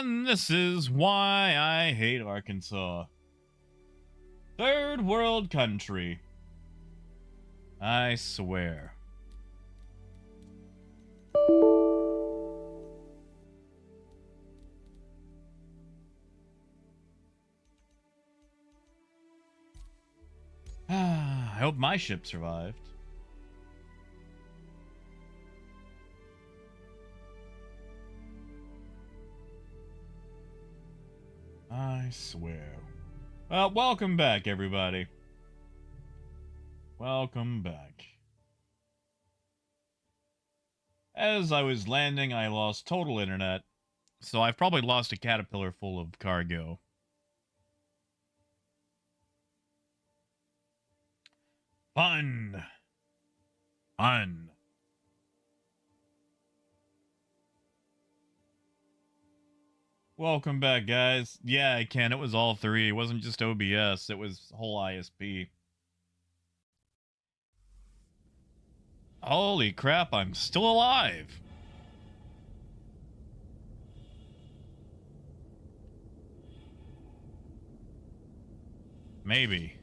And this is why I hate Arkansas. Third world country. I swear. I hope my ship survived. I swear. Well, welcome back, everybody. Welcome back. As I was landing, I lost total internet, so I've probably lost a caterpillar full of cargo. Fun! Fun! Welcome back, guys. Yeah, I can. It was all three. It wasn't just OBS. It was whole ISP. Holy crap, I'm still alive! Maybe.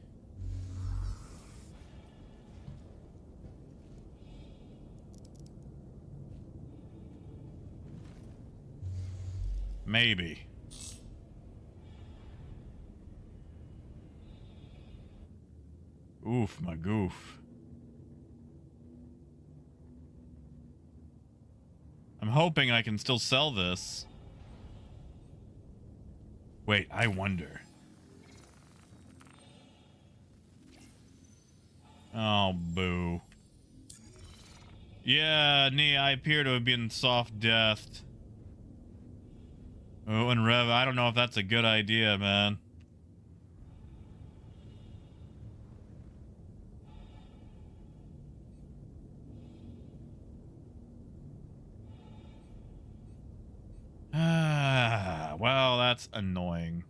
Maybe. Oof, my goof. I'm hoping I can still sell this. Wait, I wonder. Oh, boo. Yeah, Nia, I appear to have been soft-deathed. Oh, and Rev, I don't know if that's a good idea, man. Well, that's annoying.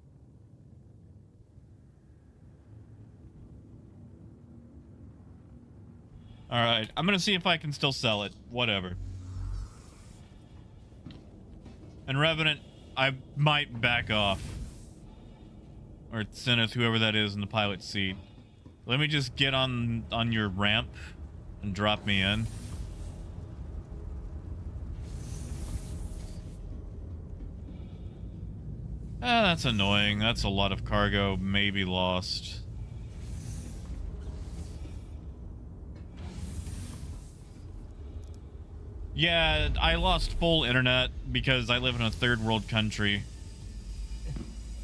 Alright, I'm gonna see if I can still sell it. Whatever. And Revenant, I might back off. Or Zenith, whoever that is in the pilot seat. Let me just get on your ramp and drop me in. That's annoying. That's a lot of cargo maybe lost. Yeah, I lost full internet because I live in a third world country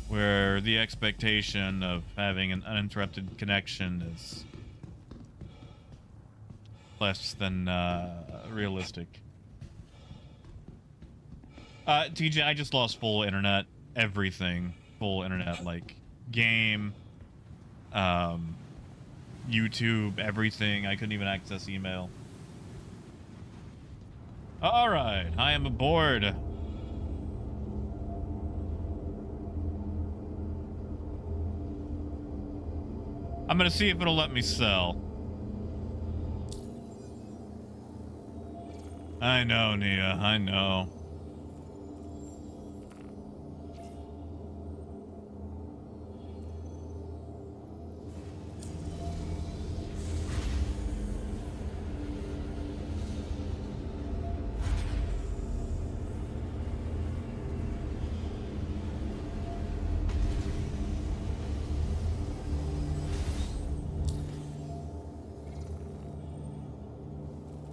where the expectation of having an uninterrupted connection is less than realistic. TJ, I just lost full internet. Everything. Full internet, like game, YouTube, everything. I couldn't even access email. Alright, I am aboard. I'm gonna see if it'll let me sell. I know, Nia, I know.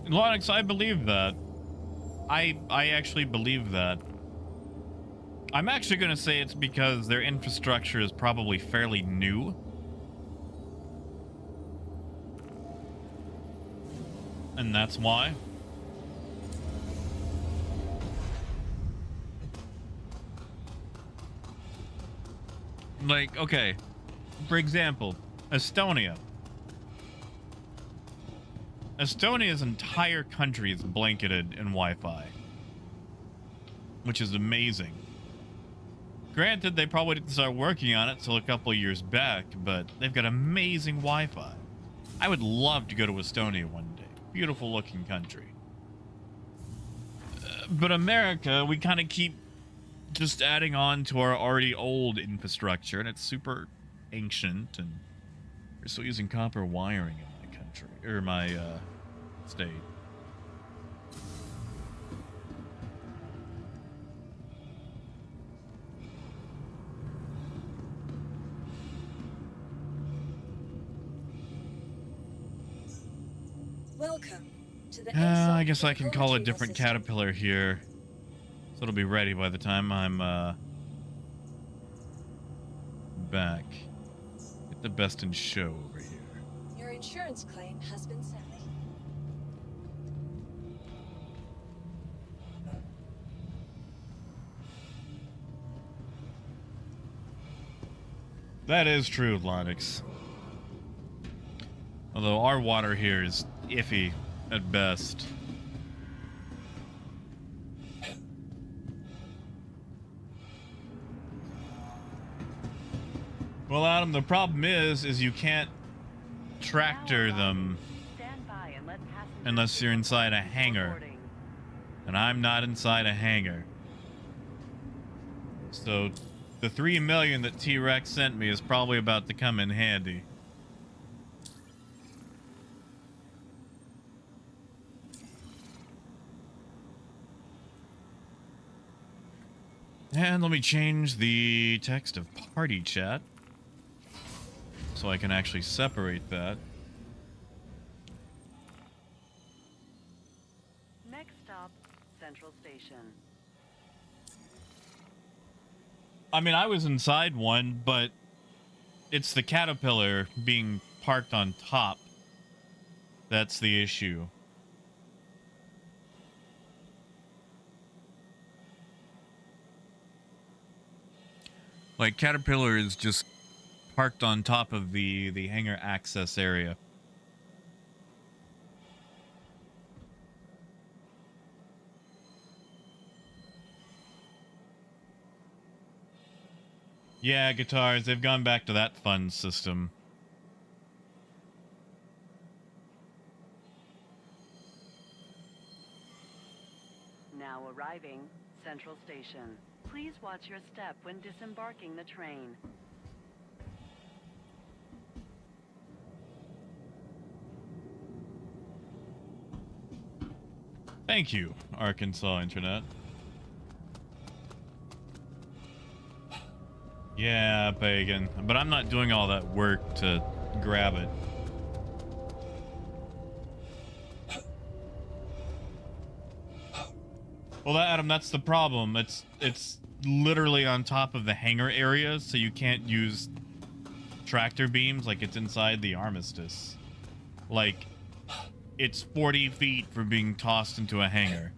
Lonix, I believe that. I actually believe that. I'm actually going to say it's because their infrastructure is probably fairly new. And that's why. Like, okay, for example, Estonia. Estonia's entire country is blanketed in Wi-Fi, which is amazing. Granted, they probably didn't start working on it till a couple years back, but they've got amazing Wi-Fi. I would love to go to Estonia one day. Beautiful looking country. But America, we kind of keep just adding on to our already old infrastructure, and it's super ancient, and we're still using copper wiring in my country, or my state. Welcome to the I guess I can call a different caterpillar here, so it'll be ready by the time I'm back. Get the best in show over here. Your insurance claim has been sent. That is true, Lonix. Although our water here is iffy at best. Well, Adam, the problem is you can't tractor them unless you're inside a hangar. And I'm not inside a hangar. So the 3 million that T-Rex sent me is probably about to come in handy. And let me change the text of party chat so I can actually separate that. Next stop, Central Station. I mean, I was inside one, but it's the caterpillar being parked on top that's the issue. Like, Caterpillar is just parked on top of the hangar access area. Yeah, guitars, they've gone back to that fun system. Now arriving, Central Station. Please watch your step when disembarking the train. Thank you, Arkansas Internet. Yeah, Pagan. But I'm not doing all that work to grab it. Well, Adam, that's the problem. It's literally on top of the hangar area, so you can't use tractor beams like it's inside the Armistice. Like, it's 40 feet from being tossed into a hangar,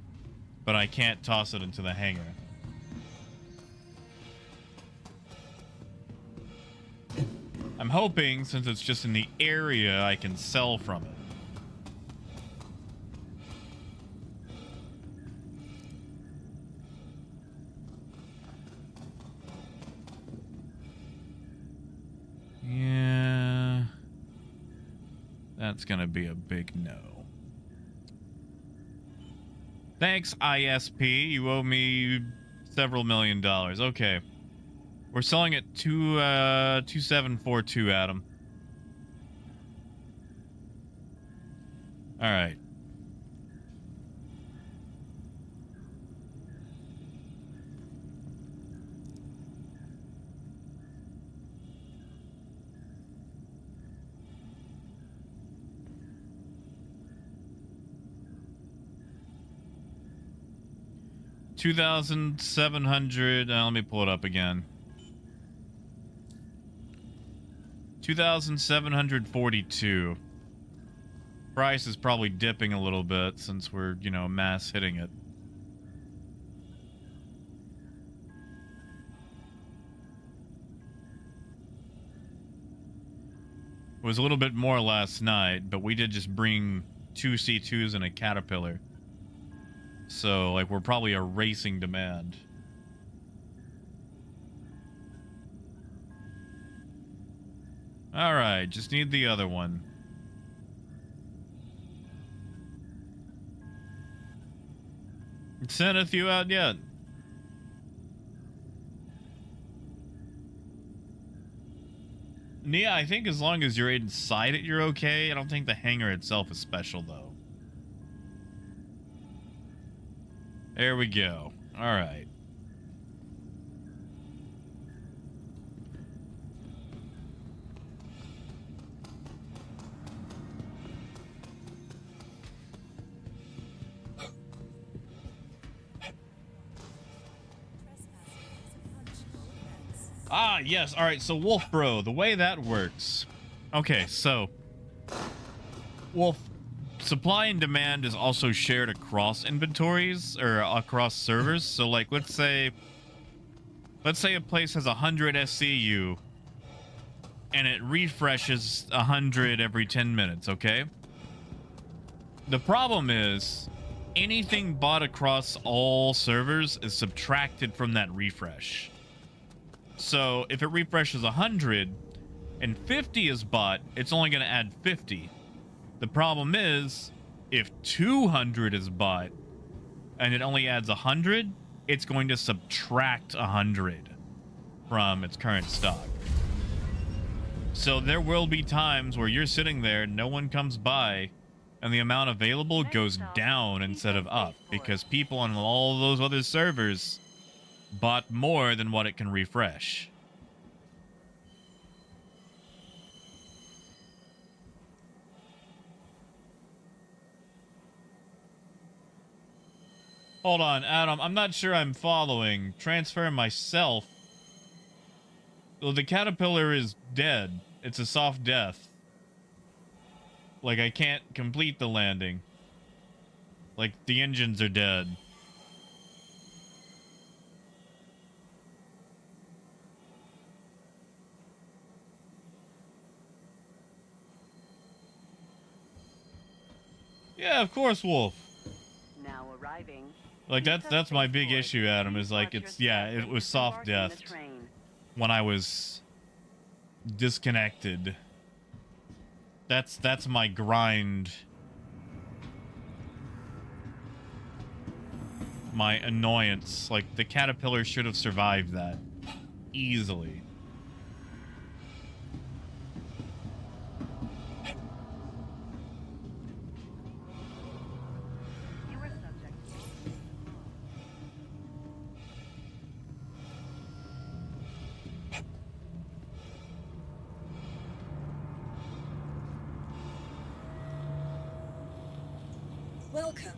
but I can't toss it into the hangar. I'm hoping, since it's just in the area, I can sell from it. Yeah. That's gonna be a big no. Thanks, ISP. You owe me several $1 million. Okay. We're selling at 2742, Adam. All right. $2,700. Let me pull it up again. 2,742. Price is probably dipping a little bit since we're, you know, mass hitting it. It was a little bit more last night, but we did just bring 2 C2s and a Caterpillar. So, like, we're probably erasing demand. Alright, just need the other one. Sent a few out yet? Nia, I think as long as you're inside it, you're okay. I don't think the hangar itself is special, though. There we go. All right. Ah, yes. All right. So, Wolf Bro, the way that works. Okay, so Wolf, supply and demand is also shared across inventories or across servers. So, like, let's say a place has 100 SCU and it refreshes 100 every 10 minutes. Okay. The problem is anything bought across all servers is subtracted from that refresh. So if it refreshes 100 and 50 is bought, it's only going to add 50. The problem is if 200 is bought and it only adds 100, it's going to subtract 100 from its current stock. So there will be times where you're sitting there, no one comes by, and the amount available goes down instead of up because people on all those other servers bought more than what it can refresh. Hold on, Adam. I'm not sure I'm following. Transfer myself. Well, the caterpillar is dead. It's a soft death. Like, I can't complete the landing. Like, the engines are dead. Yeah, of course, Wolf. Now arriving. Like, that's my big issue, Adam, is like, it's, yeah, it was soft death when I was disconnected. That's my grind. My annoyance. Like, the caterpillar should have survived that easily. Welcome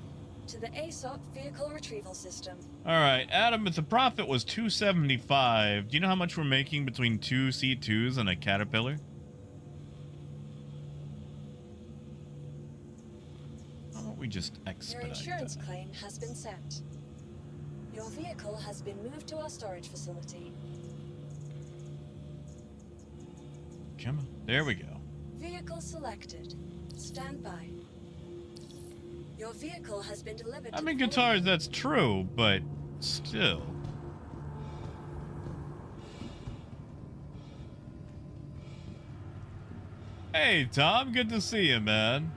to the ASOP Vehicle Retrieval System. All right, Adam, if the profit was $275, do you know how much we're making between two C2s and a caterpillar? Why don't we just Your expedite insurance that? claim has been sent. Your vehicle has been moved to our storage facility. Come on, there we go. Vehicle selected. Stand by. Your vehicle has been delivered I to mean, the guitars, that's true, but still. Hey, Tom, good to see you, man.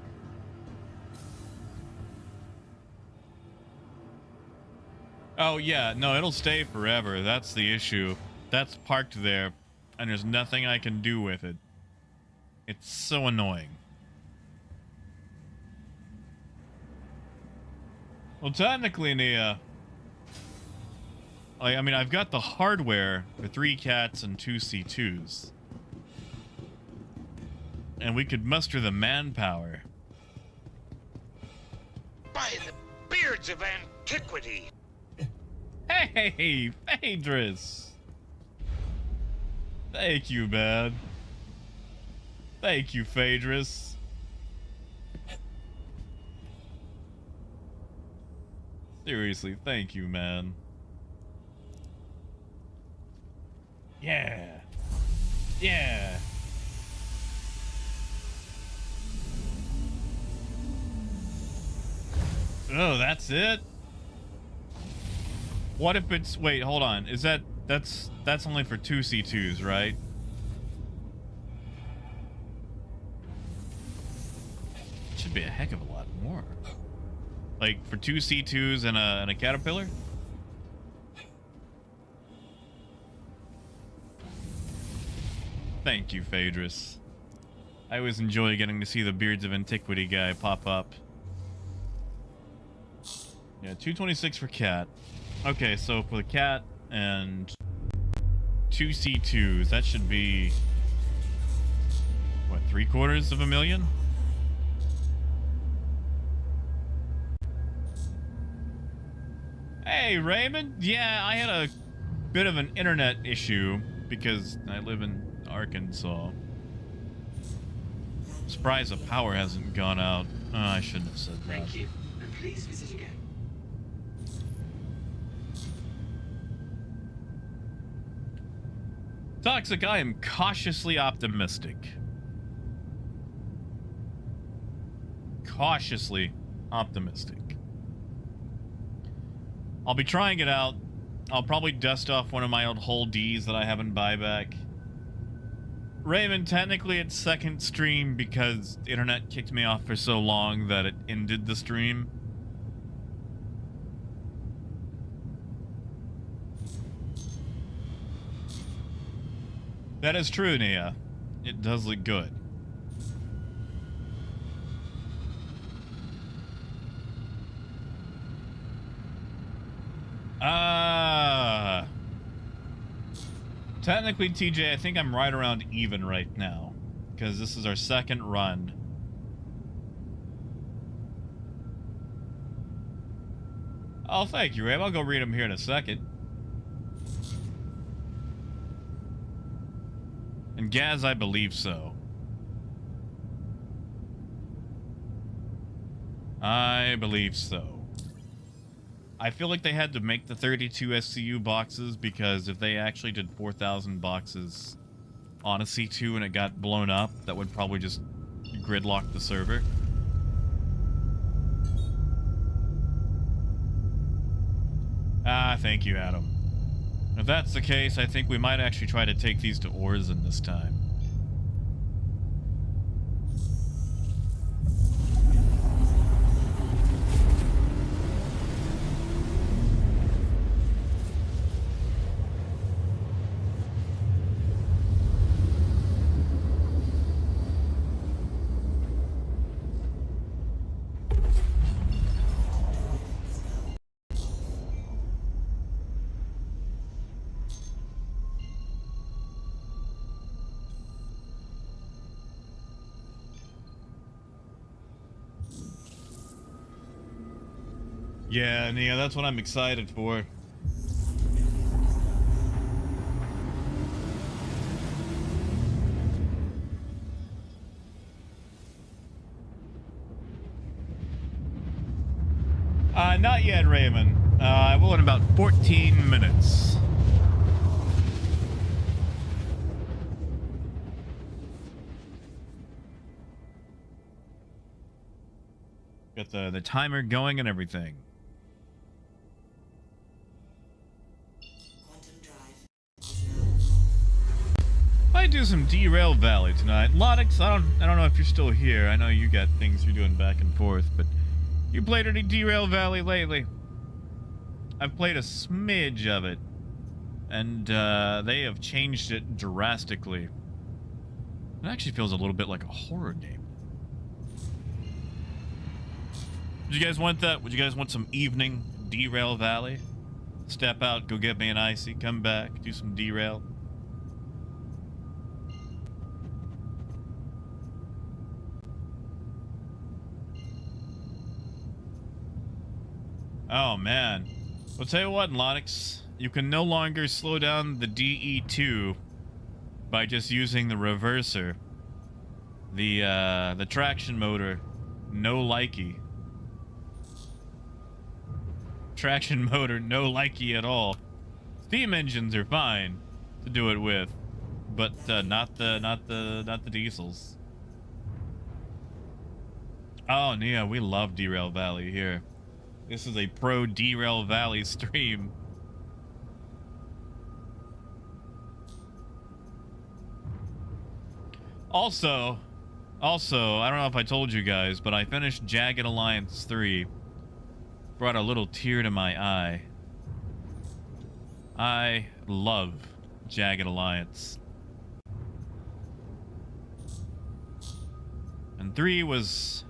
Oh, yeah, no, it'll stay forever. That's the issue. That's parked there, and there's nothing I can do with it. It's so annoying. Well, technically, Nia, I mean, I've got the hardware for 3 cats and 2 C2s. And we could muster the manpower. By the beards of antiquity! Hey, Phaedrus! Thank you, man. Thank you, Phaedrus. Seriously, thank you, man. Yeah. Yeah. Oh, that's it? What if it's... Wait, hold on. Is that... That's only for 2 C2s, right? Should be a heck of a lot more. Like, for 2 C2s and a caterpillar? Thank you, Phaedrus. I always enjoy getting to see the Beards of Antiquity guy pop up. Yeah, 226 for cat. Okay, so for the cat and 2 C2s, that should be what, 750,000? Hey, Raymond. Yeah, I had a bit of an internet issue because I live in Arkansas. I'm surprised the power hasn't gone out. Oh, I shouldn't have said that. Thank you, and please visit again. Toxic, I am cautiously optimistic. Cautiously optimistic. I'll be trying it out. I'll probably dust off one of my old Whole Ds that I have in buyback. Raymond, technically it's second stream because the internet kicked me off for so long that it ended the stream. That is true, Nia. It does look good. Technically, TJ, I think I'm right around even right now. Because this is our second run. Oh, thank you, Ray. I'll go read them here in a second. And Gaz, I believe so. I believe so. I feel like they had to make the 32 SCU boxes because if they actually did 4,000 boxes on a C2 and it got blown up, that would probably just gridlock the server. Ah, thank you, Adam. If that's the case, I think we might actually try to take these to Orzen this time. Yeah, Nia, that's what I'm excited for. Not yet, Raymond. I will in about 14 minutes. Got the timer going and everything. Might do some Derail Valley tonight. Lodix, I don't know if you're still here. I know you got things you're doing back and forth, but you played any Derail Valley lately? I've played a smidge of it, and they have changed it drastically. It actually feels a little bit like a horror game. Would you guys want that? Would you guys want some evening Derail Valley? Step out, go get me an icy, come back, do some derail. Oh man. Well, tell you what, Lonix, you can no longer slow down the DE2 by just using the reverser. The traction motor, no likey. Traction motor, no likey at all. Steam engines are fine to do it with, but not the diesels. Oh, Nia, we love Derail Valley here. This is a pro Derail Valley stream. Also, I don't know if I told you guys, but I finished Jagged Alliance 3. Brought a little tear to my eye. I love Jagged Alliance. And 3 was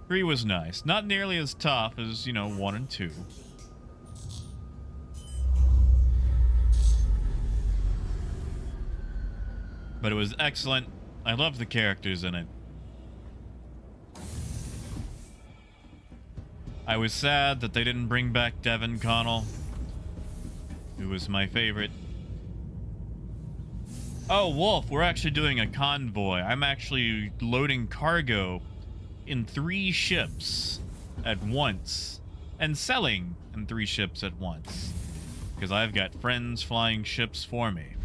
nice. Not nearly as tough as, 1 and 2. But it was excellent. I loved the characters in it. I was sad that they didn't bring back Devin Connell, who was my favorite. Oh, Wolf, we're actually doing a convoy. I'm actually loading cargo in 3 ships at once and selling in 3 ships at once because I've got friends flying ships for me.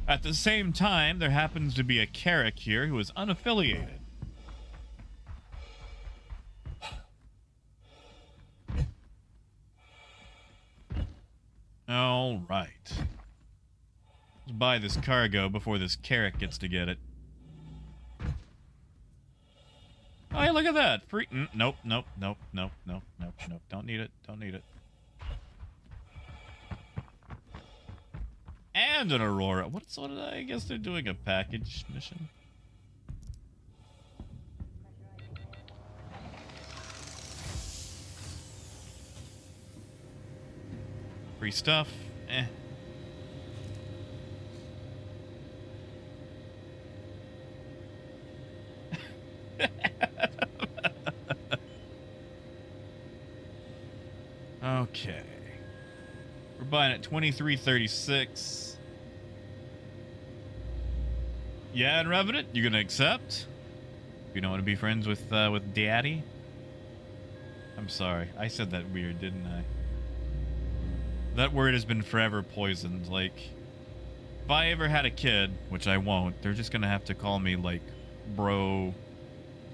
At the same time, there happens to be a Carrick here who is unaffiliated. All right. Let's buy this cargo before this Carrick gets to get it. Oh, hey, look at that. Free. Nope. Don't need it. And an Aurora. What did I guess they're doing a package mission? Free stuff. Eh. Okay. We're buying at 23.36. Yeah, and Revenant, you gonna accept? You don't want to be friends with Daddy? I'm sorry. I said that weird, didn't I? That word has been forever poisoned. Like, if I ever had a kid, which I won't, they're just gonna have to call me, like, bro,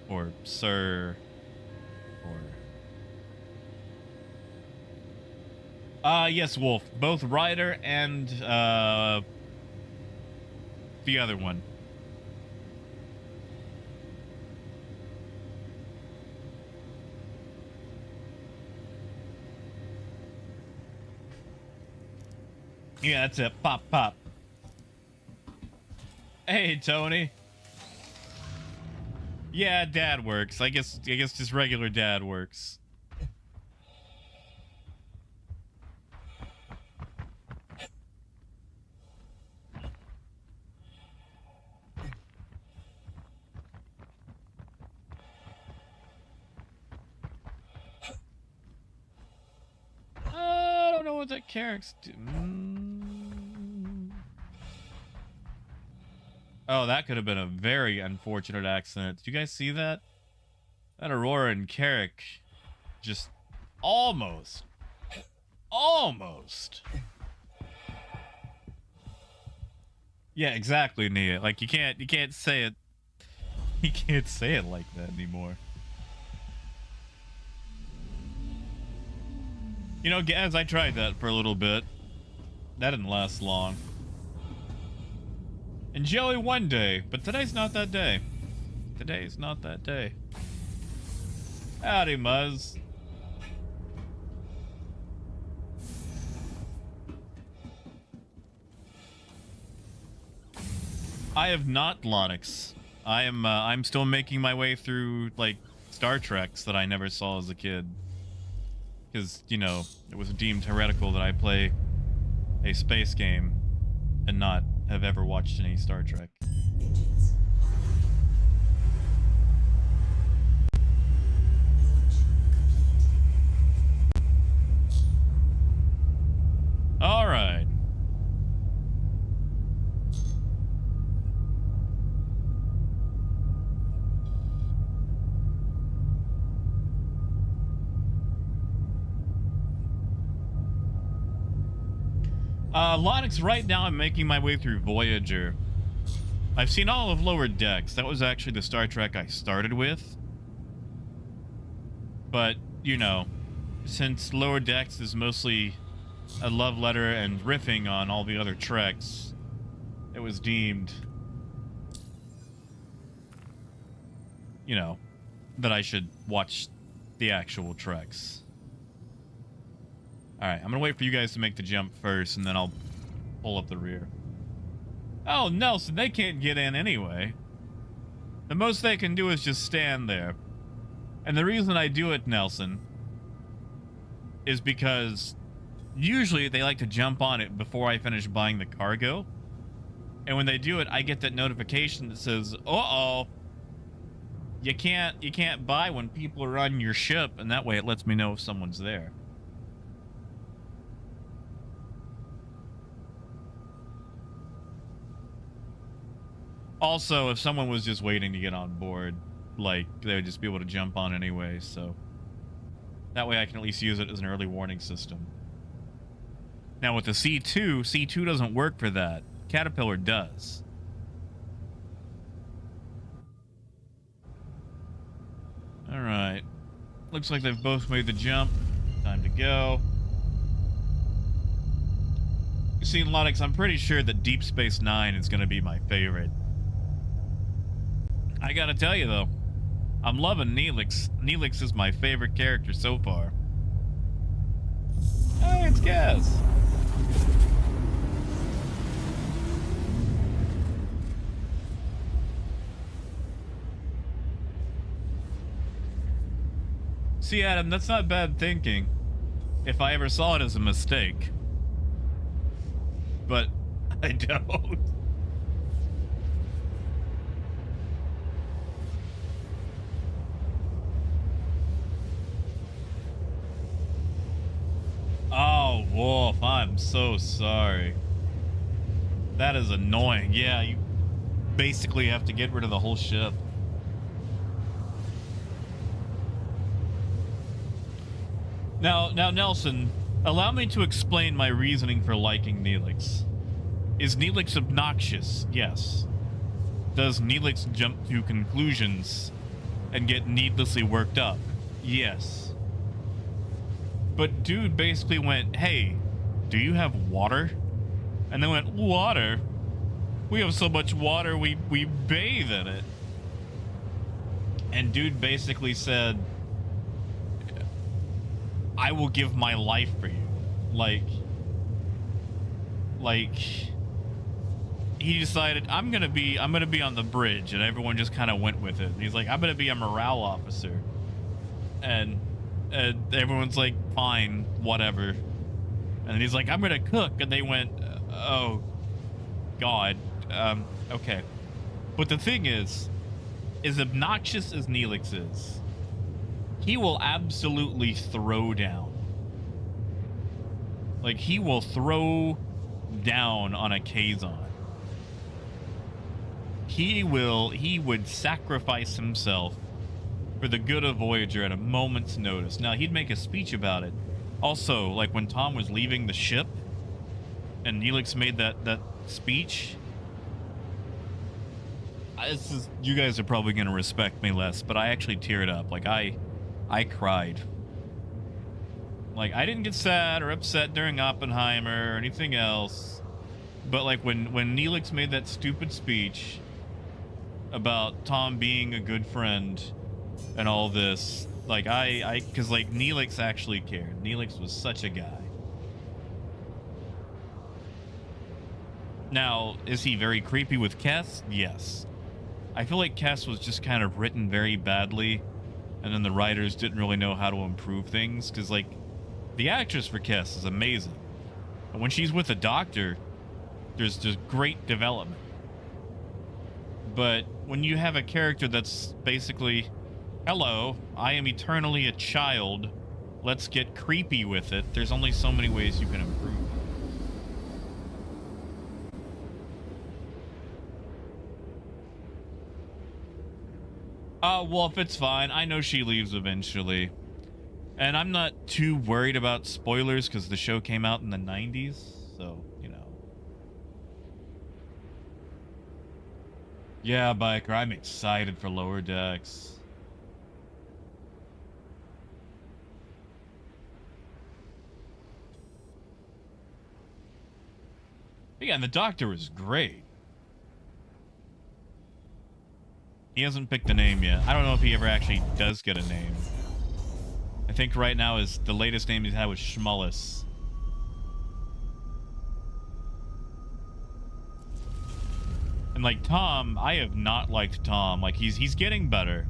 or sir, or... yes, Wolf. Both Ryder and, the other one. Yeah, that's it. Pop, pop. Hey, Tony. Yeah, Dad works. I guess just regular Dad works. I don't know what that character's doing. Oh, that could have been a very unfortunate accident. Did you guys see that? That Aurora and Carrick just almost. Yeah, exactly, Nia. Like you can't say it. You can't say it like that anymore. You know, Gaz, I tried that for a little bit. That didn't last long. And Joey one day, but today's not that day. Today's not that day. Howdy, Muzz. I have not Lonix. I'm still making my way through, like, Star Treks that I never saw as a kid. Because, you know, it was deemed heretical that I play a space game and not have ever watched any Star Trek. All right. Lonix, right now I'm making my way through Voyager. I've seen all of Lower Decks. That was actually the Star Trek I started with. But, you know, since Lower Decks is mostly a love letter and riffing on all the other Treks, it was deemed, you know, that I should watch the actual Treks. Alright, I'm gonna wait for you guys to make the jump first, and then I'll pull up the rear. Oh, Nelson, they can't get in anyway. The most they can do is just stand there. And the reason I do it, Nelson, is because usually they like to jump on it before I finish buying the cargo. And when they do it, I get that notification that says, uh-oh, you can't buy when people are on your ship, and that way it lets me know if someone's there. Also, if someone was just waiting to get on board, like, they would just be able to jump on anyway, so that way I can at least use it as an early warning system. Now with the C2 doesn't work for that. Caterpillar does. Alright. Looks like they've both made the jump. Time to go. You see, Ludix, I'm pretty sure that Deep Space Nine is going to be my favorite. I gotta tell you, though, I'm loving Neelix. Neelix is my favorite character so far. Hey, it's Gaz. See, Adam, that's not bad thinking, if I ever saw it as a mistake. But I don't. Oh, Wolf, I'm so sorry. That is annoying. Yeah, you basically have to get rid of the whole ship. Now, Nelson, allow me to explain my reasoning for liking Neelix. Is Neelix obnoxious? Yes. Does Neelix jump to conclusions and get needlessly worked up? Yes. But dude basically went, hey, do you have water? And they went, water? We have so much water, we bathe in it. And dude basically said, I will give my life for you. Like he decided I'm gonna be on the bridge, and everyone just kind of went with it. And he's like, I'm gonna be a morale officer, and everyone's like, fine, whatever. And he's like, I'm gonna cook, and they went, oh god, okay. But the thing is, as obnoxious as Neelix is, he will absolutely throw down. Like, he will throw down on a Kazon. He would sacrifice himself for the good of Voyager at a moment's notice. Now, he'd make a speech about it. Also, like when Tom was leaving the ship and Neelix made that speech, you guys are probably going to respect me less, but I actually teared up. Like, I cried. Like, I didn't get sad or upset during Oppenheimer or anything else. But, like, when Neelix made that stupid speech about Tom being a good friend and all this, like, because, like, Neelix actually cared. Neelix was such a guy. Now, is he very creepy with Kes? Yes. I feel like Kes was just kind of written very badly, and then the writers didn't really know how to improve things, because, like, the actress for Kes is amazing. And when she's with the Doctor, there's just great development. But when you have a character that's basically, hello, I am eternally a child, let's get creepy with it, there's only so many ways you can improve. Wolf, it's fine. I know she leaves eventually. And I'm not too worried about spoilers because the show came out in the 90s, so, you know. Yeah, Biker, I'm excited for Lower Decks. Yeah, and the Doctor is great. He hasn't picked a name yet. I don't know if he ever actually does get a name. I think right now the latest name he's had was And like Tom, I have not liked Tom. Like he's getting better.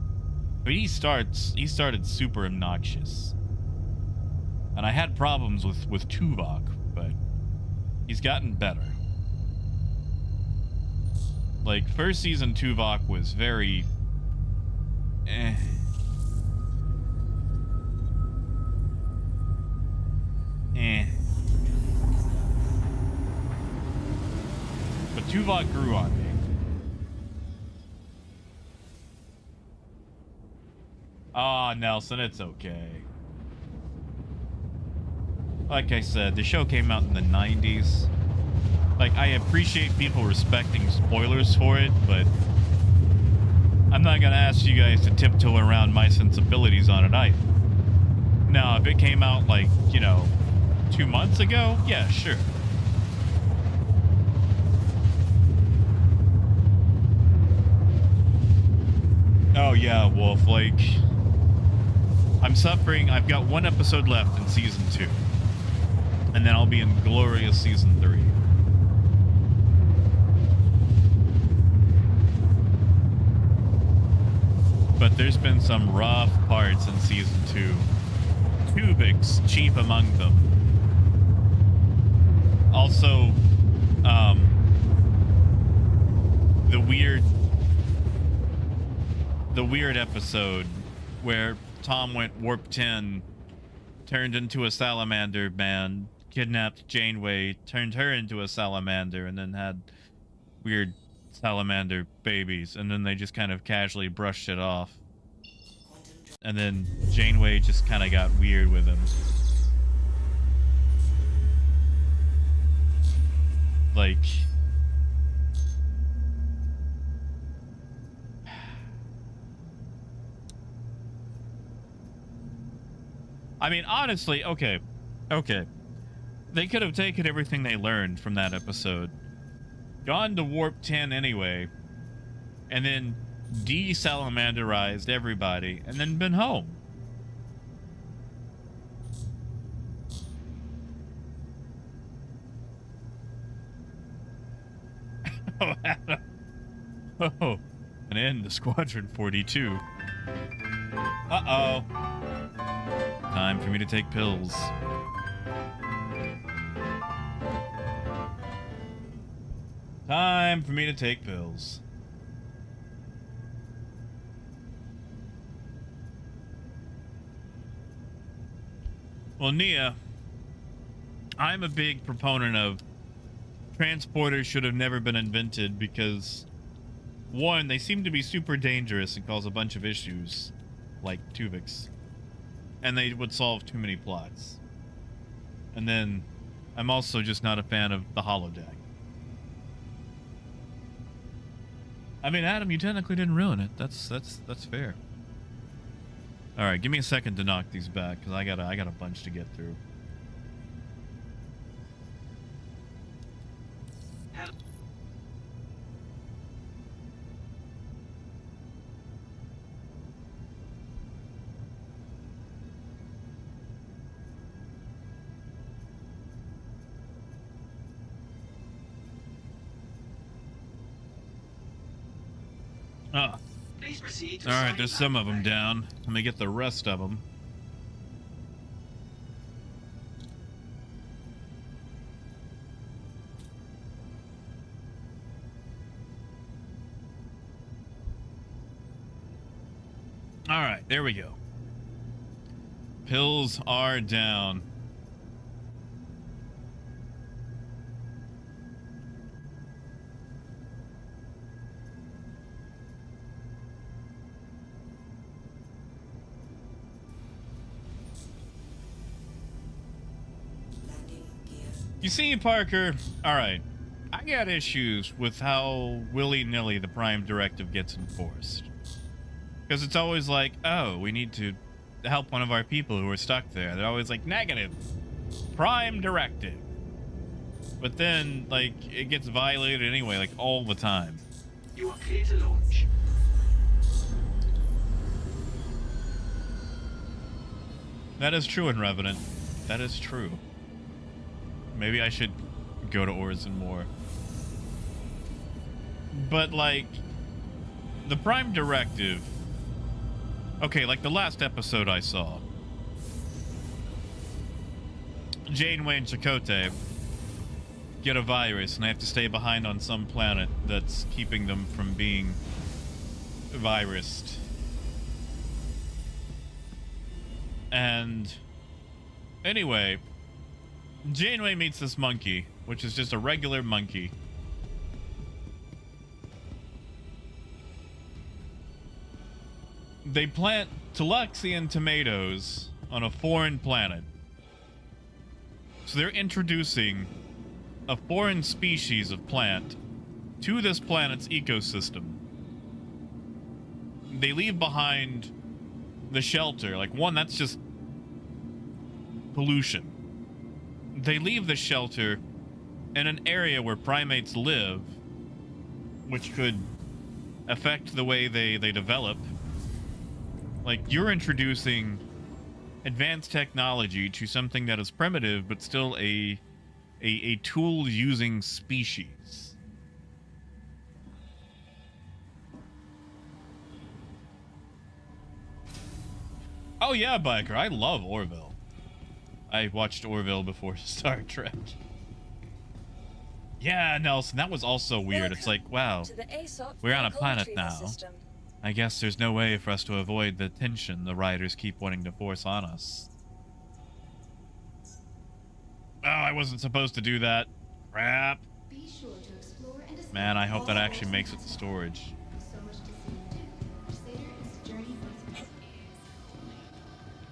But he started super obnoxious. And I had problems with Tuvok, but he's gotten better. Like first season Tuvok was very But Tuvok grew on me. Ah, Nelson, it's okay. Like I said, the show came out in the 90s. Like, I appreciate people respecting spoilers for it, but I'm not gonna ask you guys to tiptoe around my sensibilities on it either. Now, if it came out, like, you know, 2 months ago, yeah, sure. Oh, yeah, Wolf, like... I'm suffering. I've got 1 episode left in season 2. And then I'll be in glorious season 3. But there's been some rough parts in season 2. Tuvix, chief among them. Also, the weird episode where Tom went warp 10, turned into a salamander man, kidnapped Janeway, turned her into a salamander, and then had weird salamander babies, and then they just kind of casually brushed it off. And then Janeway just kind of got weird with him. Like... I mean, honestly, okay. They could have taken everything they learned from that episode, gone to Warp 10 anyway, and then de-salamanderized everybody, and then been home. Oh, Adam. Oh, an end to Squadron 42. Uh-oh. Time for me to take pills. Time for me to take pills. Well, Nia, I'm a big proponent of transporters should have never been invented because, one, they seem to be super dangerous and cause a bunch of issues, like Tuvix. And they would solve too many plots. And then, I'm also just not a fan of the holodeck. I mean, Adam, you technically didn't ruin it. That's fair. All right, give me a second to knock these back because I got a bunch to get through. Please proceed to All right, side there's some of them landing. down. Let me get the rest of them. All right, there we go. Pills are down. You see, Parker, all right, I got issues with how willy-nilly the Prime Directive gets enforced. Because it's always like, oh, we need to help one of our people who are stuck there. They're always like, negative. Prime Directive. But then, like, it gets violated anyway, like, all the time. You are clear to launch. That is true in Revenant. That is true. Maybe I should go to Orison more. But, like, the Prime Directive... Okay, like the last episode I saw. Janeway and Chakotay get a virus, and they have to stay behind on some planet that's keeping them from being virused. And anyway, Janeway meets this monkey, which is just a regular monkey. They plant Tuluxian tomatoes on a foreign planet. So they're introducing a foreign species of plant to this planet's ecosystem. They leave behind the shelter. Like, one, that's just pollution. They leave the shelter in an area where primates live, which could affect the way they develop. Like, you're introducing advanced technology to something that is primitive, but still a tool-using species. Oh yeah, Biker, I love Orville. I watched Orville before Star Trek. Yeah, Nelson, that was also weird. It's like, wow, we're on a planet now. System. I guess there's no way for us to avoid the tension the writers keep wanting to force on us. Oh, I wasn't supposed to do that. Crap. Be sure to explore and discover Man, I hope that all actually makes it to the storage. so much to see and do. Crusader is a journey worth it.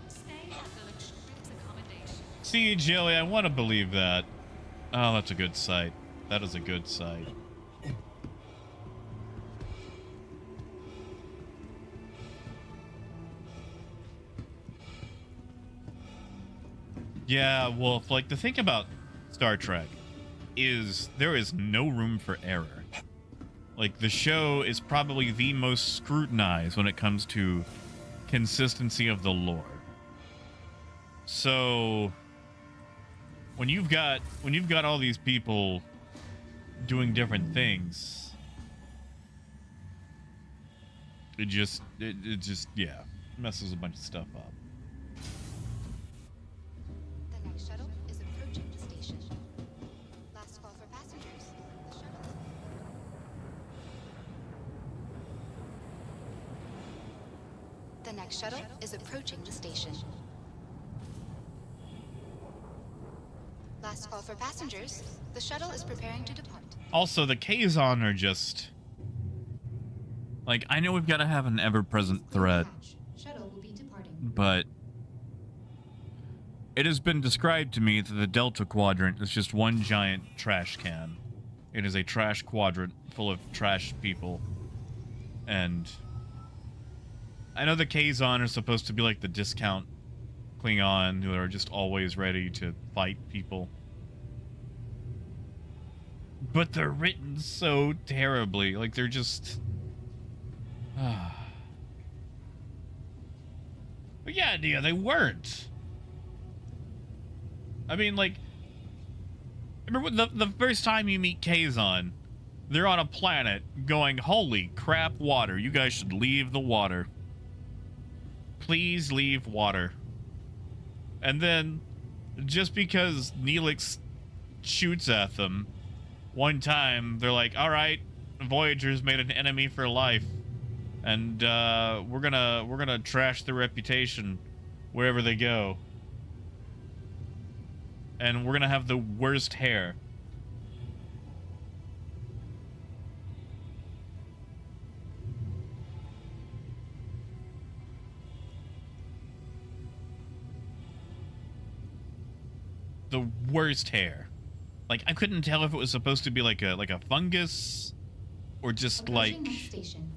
Stay at the luxurious accommodation. See, Joey, I want to believe that. Oh, that's a good site. That is a good site. Yeah, Wolf, like, the thing about Star Trek is there is no room for error. Like, the show is probably the most scrutinized when it comes to consistency of the lore. So when you've got all these people doing different things, it just yeah, messes a bunch of stuff up. The next shuttle is approaching the station. Last call for passengers. The shuttle. The next shuttle is approaching the station. Last call for passengers. The shuttle is preparing to depart. Also, the Kazon are just... Like, I know we've got to have an ever-present threat, Shuttle will be departing. but it has been described to me that the Delta Quadrant is just one giant trash can. It is a trash quadrant full of trash people. And I know the Kazon are supposed to be like the discount Klingon who are just always ready to fight people. But they're written so terribly. Like, they're just... But yeah, Nia, they weren't. I mean, like... Remember the first time you meet Kazon, they're on a planet going, holy crap, water. You guys should leave the water. Please leave water. And then, just because Neelix shoots at them, one time, they're like, alright, Voyager's made an enemy for life. And, we're gonna trash their reputation wherever they go. And we're gonna have the worst hair. The worst hair. Like, I couldn't tell if it was supposed to be like a fungus or just Approaching like next station.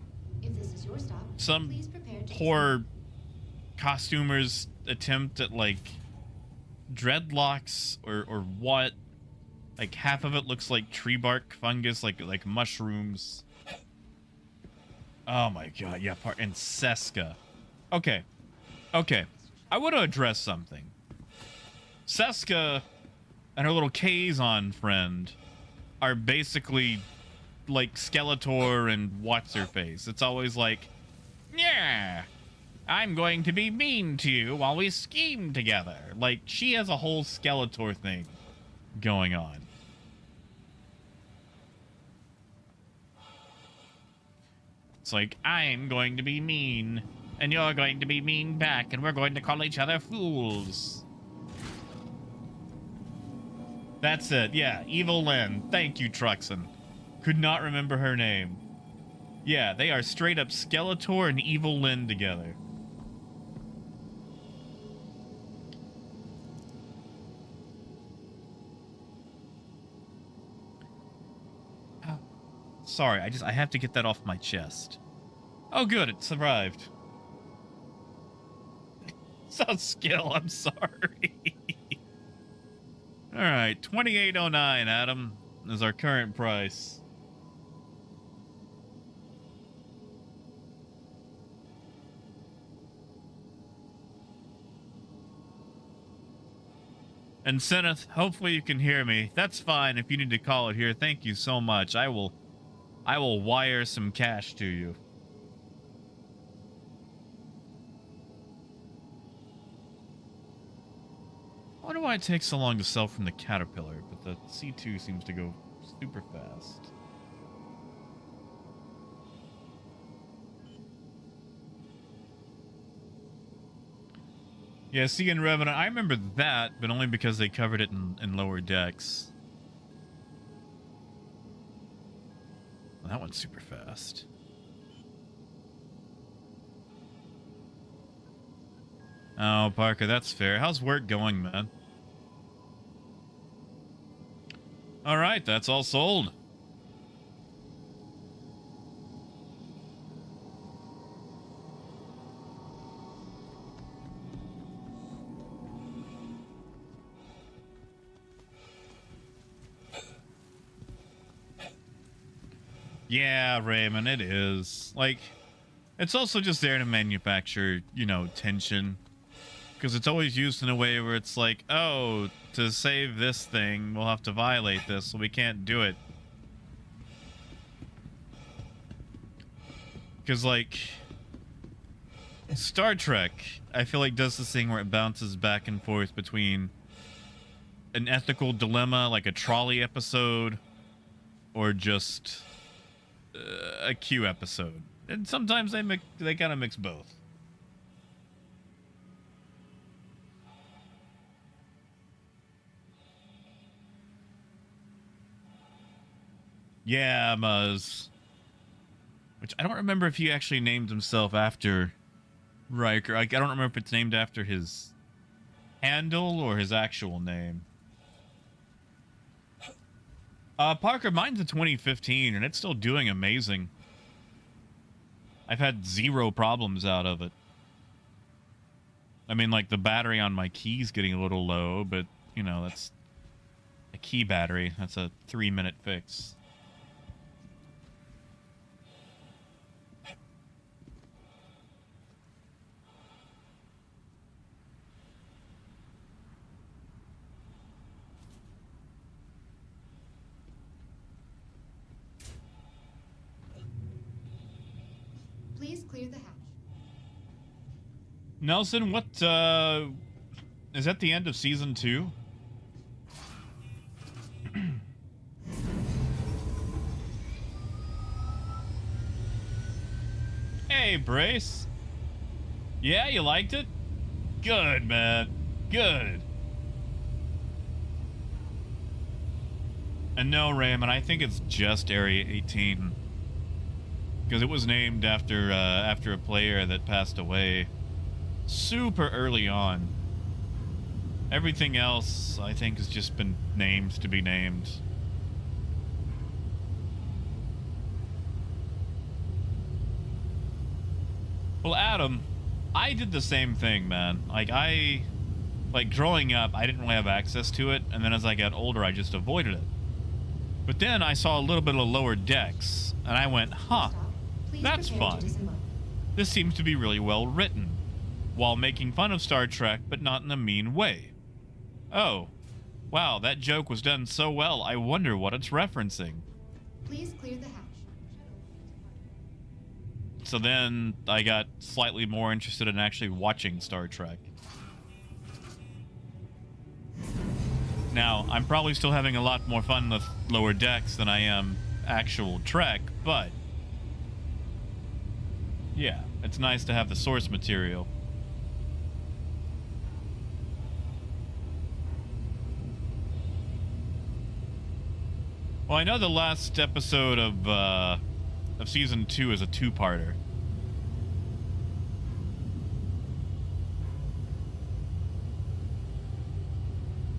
If this is your stop, some please prepare to poor costumer's attempt at like dreadlocks or what. Like, half of it looks like tree bark fungus, like mushrooms. Oh my god, yeah, and Seska. Okay. I want to address something. Seska and her little Kazon friend are basically like Skeletor and what's-her-face. It's always like, yeah, I'm going to be mean to you while we scheme together. Like, she has a whole Skeletor thing going on. It's like, I'm going to be mean, and you're going to be mean back, and we're going to call each other fools. That's it, yeah, Evil Lynn. Thank you, Truxon. Could not remember her name. Yeah, they are straight up Skeletor and Evil Lynn together. Sorry, I have to get that off my chest. Oh good, it survived. So skill, I'm sorry. Alright, 2809, Adam, is our current price. And Seneth, hopefully you can hear me. That's fine if you need to call it here. Thank you so much. I will wire some cash to you. I wonder why it takes so long to sell from the Caterpillar, but the C2 seems to go super fast. Yeah, Sea and Revenant, I remember that, but only because they covered it in lower decks. Well, that went super fast. Oh, Parker, that's fair. How's work going, man? Alright, that's all sold. Yeah, Raymond, it is. Like, it's also just there to manufacture, you know, tension. Because it's always used in a way where it's like, oh, to save this thing, we'll have to violate this, so we can't do it. Because, like, Star Trek, I feel like, does this thing where it bounces back and forth between an ethical dilemma, like a trolley episode, or just a Q episode. And sometimes they kind of mix both. Yeah, Muzz. Which I don't remember if he actually named himself after Riker. I don't remember if it's named after his handle or his actual name. Parker, mine's a 2015, and it's still doing amazing. I've had 0 problems out of it. I mean, like, the battery on my key's getting a little low, but, you know, that's a key battery. That's a 3-minute fix. Please clear the hatch. Nelson, what, is that the end of season 2? Hey, Brace. Yeah, you liked it? Good, man. Good. And no, Raymond, I think it's just Area 18. Because it was named after after a player that passed away super early on. Everything else, I think, has just been named to be named. Well, Adam, I did the same thing, man. Like, growing up, I didn't really have access to it, and then as I got older, I just avoided it. But then I saw a little bit of lower decks, and I went, huh. That's fun. This seems to be really well written, while making fun of Star Trek, but not in a mean way. Oh, wow, that joke was done so well, I wonder what it's referencing. Please clear the hatch. So then I got slightly more interested in actually watching Star Trek. Now, I'm probably still having a lot more fun with Lower Decks than I am actual Trek, but yeah, it's nice to have the source material. Well, I know the last episode of season 2 is a two-parter.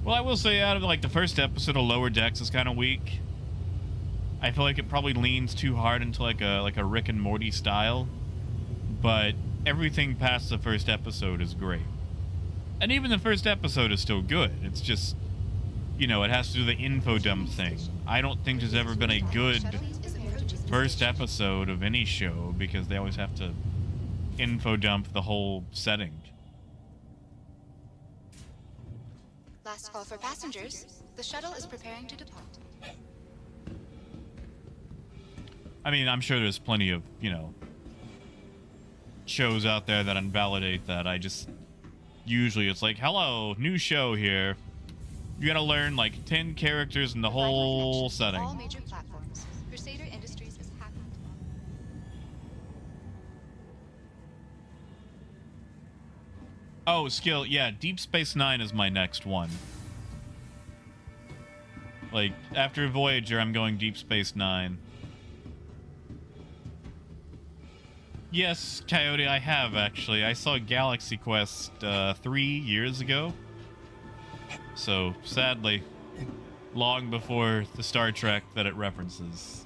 Well, I will say out of like the first episode of Lower Decks is kind of weak. I feel like it probably leans too hard into like a Rick and Morty style, but everything past the first episode is great. And even the first episode is still good. It's just, you know, it has to do the info dump thing. I don't think there's ever been a good first episode of any show because they always have to info dump the whole setting. Last call for passengers. The shuttle is preparing to depart. I mean, I'm sure there's plenty of, you know, shows out there that invalidate that. I just, usually it's like, hello, new show here. You gotta learn like 10 characters in the whole setting. All major platforms. Crusader Industries is happy. Oh, skill, yeah, Deep Space Nine is my next one. Like, after Voyager, I'm going Deep Space Nine. Yes, Coyote, I have, actually. I saw Galaxy Quest 3 years ago. So, sadly, long before the Star Trek that it references.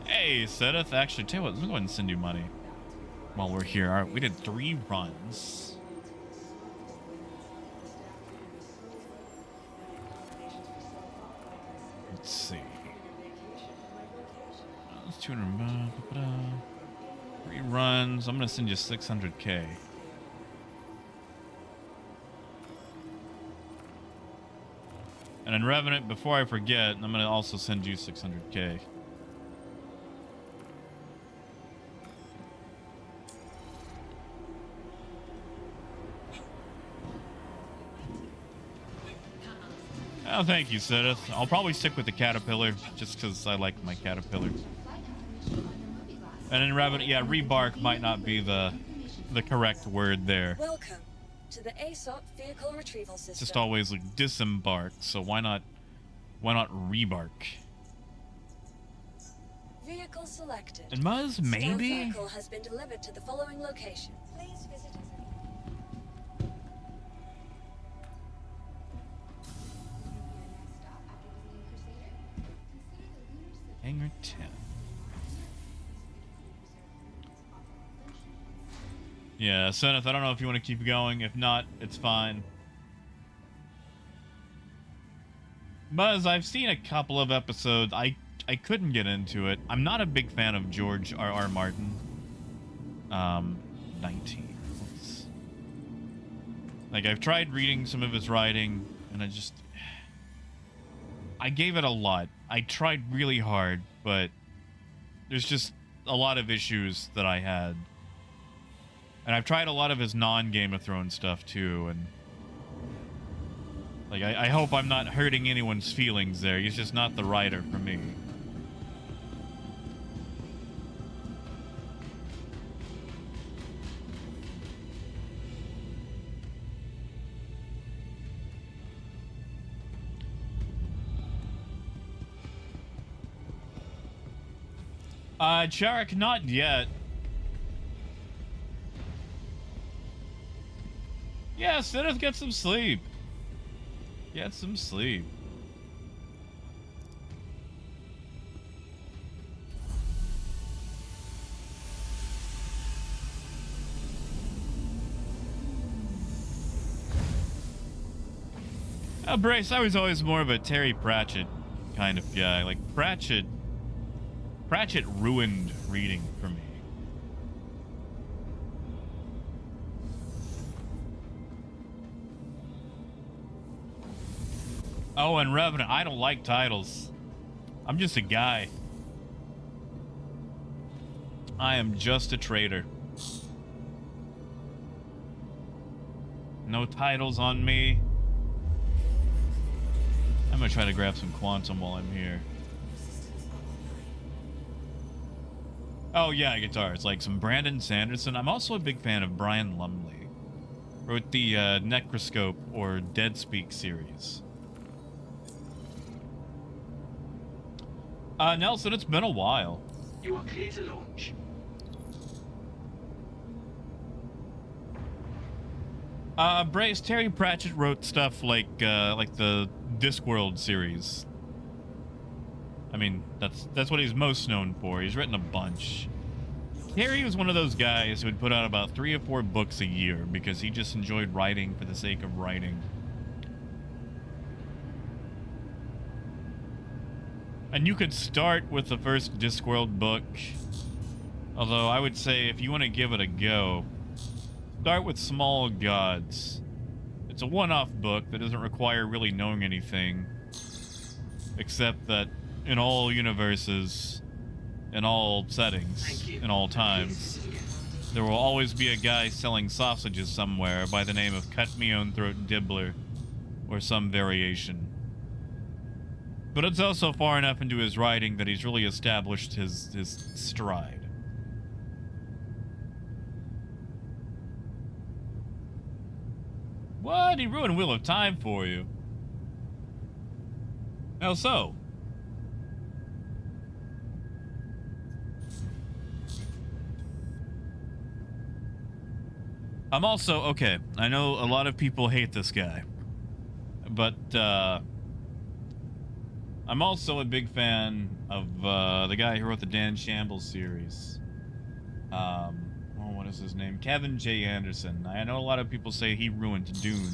Hey, Sedith, actually, tell you what, let me go ahead and send you money while we're here. All right, we did 3 runs. Let's see. That's 200. 3 runs. I'm gonna send you 600K. And in Revenant, before I forget, I'm gonna also send you 600K. Oh, thank you, Sedith. I'll probably stick with the Caterpillar, just because I like my Caterpillar. And in Revenant, yeah, rebark might not be the correct word there. Welcome to the ASOP vehicle retrieval system. It's just always like disembark, so why not rebark? Vehicle selected. And Muzz, maybe? Staff vehicle has been delivered to the following location. Please visit us. Hangar 10. Yeah, Seneth, I don't know if you want to keep going. If not, it's fine. Buzz, I've seen a couple of episodes. I couldn't get into it. I'm not a big fan of George R.R. Martin. 19. Like, I've tried reading some of his writing, and I gave it a lot. I tried really hard, but there's just a lot of issues that I had. And I've tried a lot of his non-Game of Thrones stuff, too, and like, I hope I'm not hurting anyone's feelings there. He's just not the writer for me. Charek, not yet. Yeah, Sidith, get some sleep. Get some sleep. Brace, I was always more of a Terry Pratchett kind of guy. Like, Pratchett ruined reading for me. Oh, and Revenant. I don't like titles. I'm just a guy. I am just a trader. No titles on me. I'm gonna try to grab some quantum while I'm here. Oh yeah, guitars. Like some Brandon Sanderson. I'm also a big fan of Brian Lumley. Wrote the Necroscope or Dead Speak series. Nelson, it's been a while. You are clear to launch. Brace, Terry Pratchett wrote stuff like the Discworld series. I mean, that's what he's most known for. He's written a bunch. Terry was one of those guys who would put out about 3 or 4 books a year because he just enjoyed writing for the sake of writing. And you could start with the first Discworld book. Although I would say if you want to give it a go, start with Small Gods. It's a one-off book that doesn't require really knowing anything. Except that in all universes, in all settings, in all times, there will always be a guy selling sausages somewhere by the name of Cut Me Own Throat Dibbler, or some variation. But it's also far enough into his writing that he's really established his stride. What? He ruined Wheel of Time for you. How so? I'm also, okay, I know a lot of people hate this guy, but I'm also a big fan of the guy who wrote the Dan Shambles series. What is his name? Kevin J. Anderson. I know a lot of people say he ruined Dune,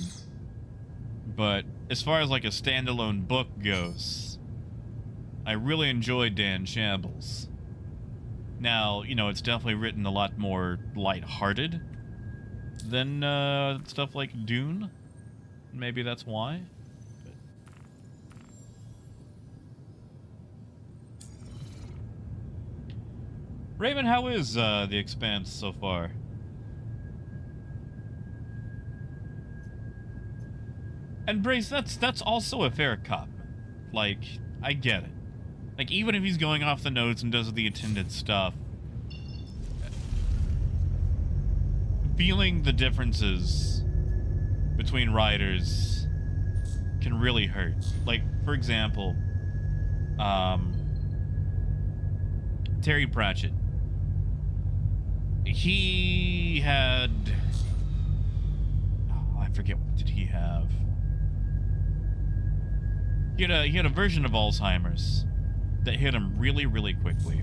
but as far as like a standalone book goes, I really enjoyed Dan Shambles. Now, you know, it's definitely written a lot more lighthearted than stuff like Dune. Maybe that's why. Raven, how is The Expanse so far? And Brace, that's also a fair cop. Like, I get it. Like, even if he's going off the notes and does the attended stuff, feeling the differences between writers can really hurt. Like, for example, Terry Pratchett. He had... Oh, I forget, what did he have? He had a version of Alzheimer's that hit him really, really quickly.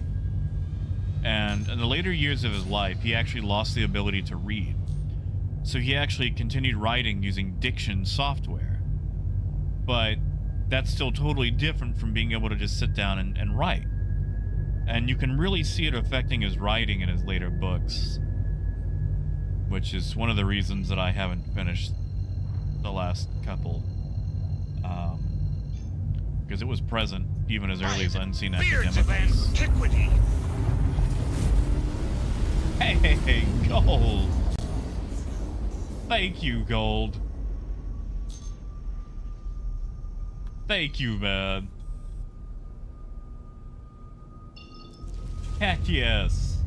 And in the later years of his life, he actually lost the ability to read. So he actually continued writing using diction software. But that's still totally different from being able to just sit down and write. And you can really see it affecting his writing in his later books. Which is one of the reasons that I haven't finished the last couple. Because it was present even as early as Unseen Beards of Academicals. antiquity. Hey, Gold! Thank you, Gold. Thank you, man. Heck yes.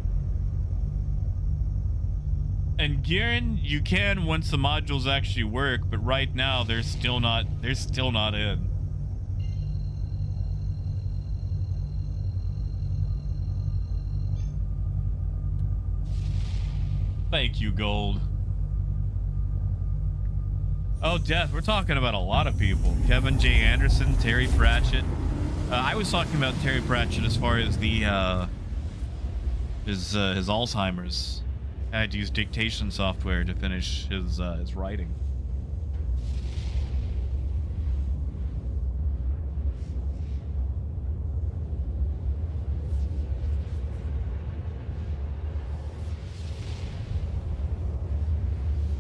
And Garen, you can once the modules actually work, but right now they're still not in. Thank you, Gold. Oh, Death, we're talking about a lot of people. Kevin J. Anderson, Terry Pratchett. I was talking about Terry Pratchett as far as the his Alzheimer's. I had to use dictation software to finish his writing.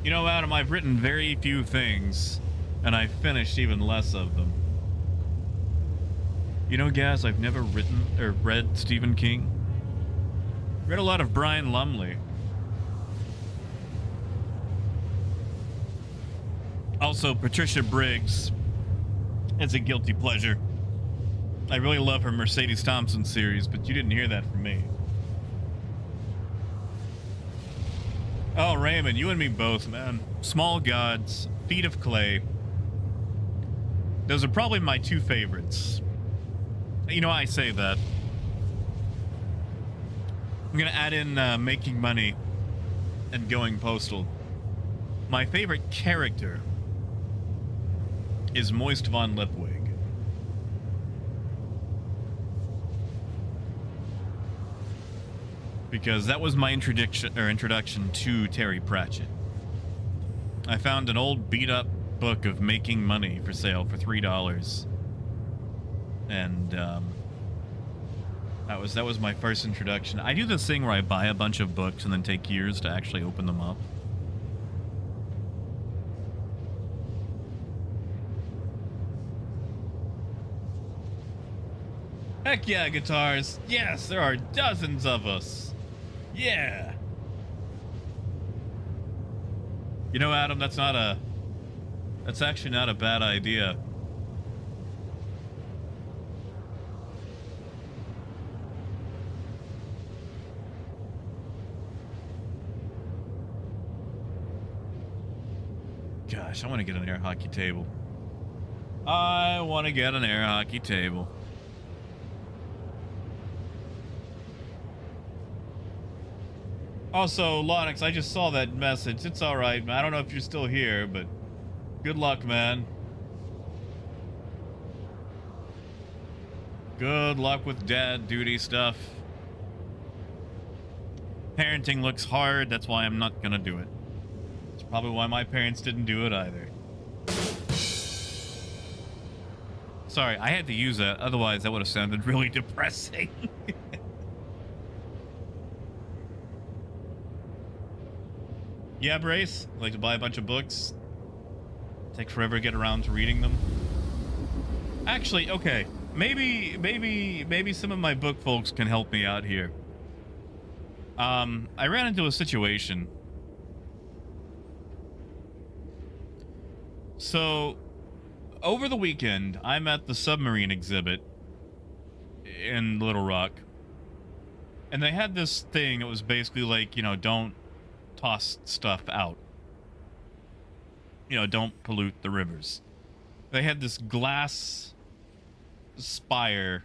You know, Adam, I've written very few things, and I've finished even less of them. You know, Gaz, I've never written or read Stephen King. Read a lot of Brian Lumley. Also, Patricia Briggs. It's a guilty pleasure. I really love her Mercedes Thompson series, but you didn't hear that from me. Oh, Raymond, you and me both, man. Small Gods, Feet of Clay. Those are probably my two favorites. You know, I say that. I'm gonna add in Making Money and Going Postal. My favorite character is Moist von Lipwig. Because that was my introduction to Terry Pratchett. I found an old beat-up book of Making Money for sale for $3. And that was my first introduction. I do this thing where I buy a bunch of books and then take years to actually open them up. Heck yeah, guitars. Yes, there are dozens of us. Yeah. You know, Adam, that's actually not a bad idea. Gosh, I want to get an air hockey table. I want to get an air hockey table. Also, Lonix, I just saw that message. It's alright, man. I don't know if you're still here, but good luck, man. Good luck with dad duty stuff. Parenting looks hard. That's why I'm not gonna do it. It's probably why my parents didn't do it either. Sorry, I had to use that. Otherwise, that would have sounded really depressing. Yeah, Brace? Like to buy a bunch of books? Take forever to get around to reading them? Actually, okay. Maybe some of my book folks can help me out here. I ran into a situation. So, over the weekend, I'm at the submarine exhibit in Little Rock. And they had this thing. It was basically like, you know, don't toss stuff out. You know, don't pollute the rivers. They had this glass spire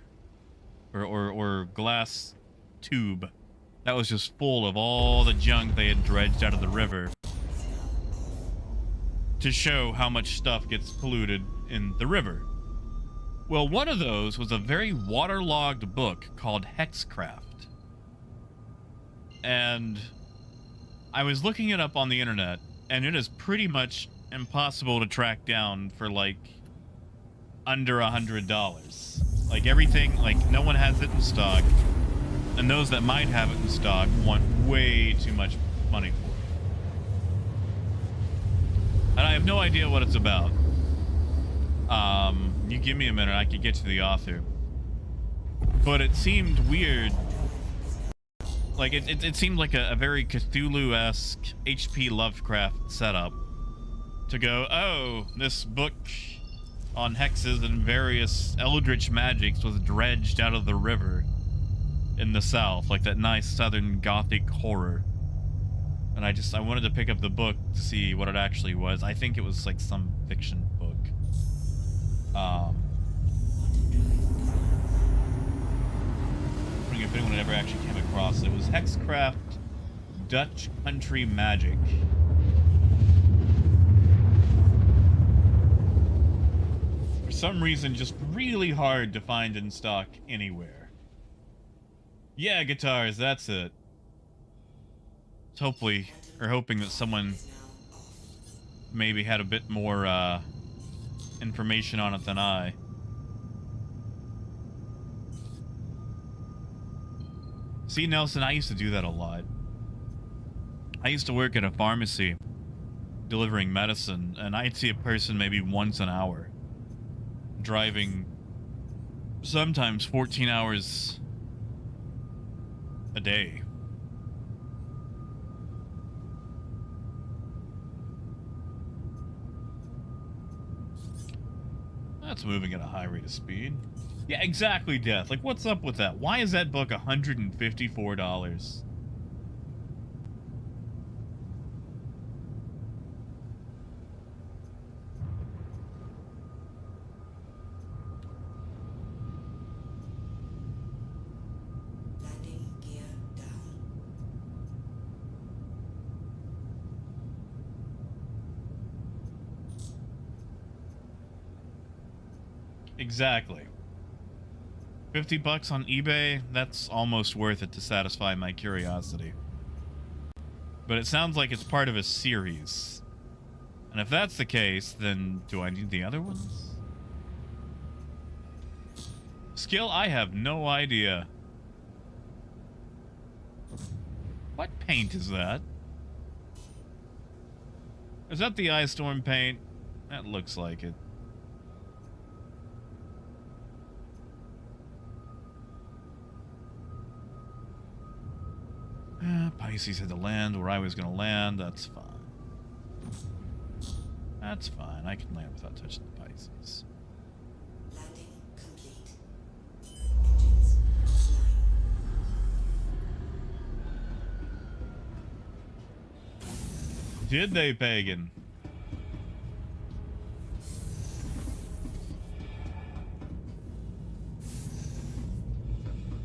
or glass tube that was just full of all the junk they had dredged out of the river to show how much stuff gets polluted in the river. Well, one of those was a very waterlogged book called Hexcraft. And I was looking it up on the internet, and it is pretty much impossible to track down for, like, under $100. Like, everything, like, no one has it in stock, and those that might have it in stock want way too much money for it. And I have no idea what it's about. You give me a minute, I could get to the author. But it seemed weird. Like, it seemed like a very Cthulhu-esque H.P. Lovecraft setup. To go, oh, this book on hexes and various eldritch magics was dredged out of the river in the south. Like that nice southern gothic horror. And I wanted to pick up the book to see what it actually was. I think it was like some fiction book. If anyone ever actually came across it, it was Hexcraft Dutch Country Magic. For some reason, just really hard to find in stock anywhere. Yeah, guitars, that's it. Hopefully, or hoping that someone maybe had a bit more information on it than I. See, Nelson, I used to do that a lot. I used to work at a pharmacy delivering medicine, and I'd see a person maybe once an hour driving sometimes 14 hours a day. That's moving at a high rate of speed. Yeah, exactly, Death. Like, what's up with that? Why is that book $154? Landing gear down. Exactly. 50 bucks on eBay, that's almost worth it to satisfy my curiosity. But it sounds like it's part of a series. And if that's the case, then do I need the other ones? Skill? I have no idea. What paint is that? Is that the Ice Storm paint? That looks like it. Pisces had to land where I was going to land. That's fine. That's fine. I can land without touching the Pisces. Landing complete. Engines offline. Did they, Pagan?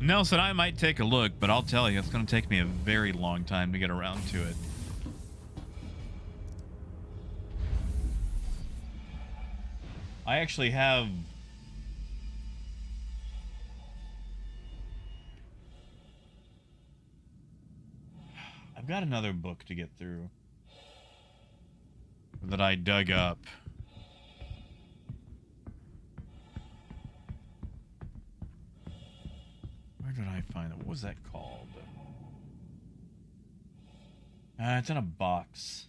Nelson, I might take a look, but I'll tell you, it's going to take me a very long time to get around to it. I actually have... I've got another book to get through that I dug up. Where did I find it? What was that called? It's in a box.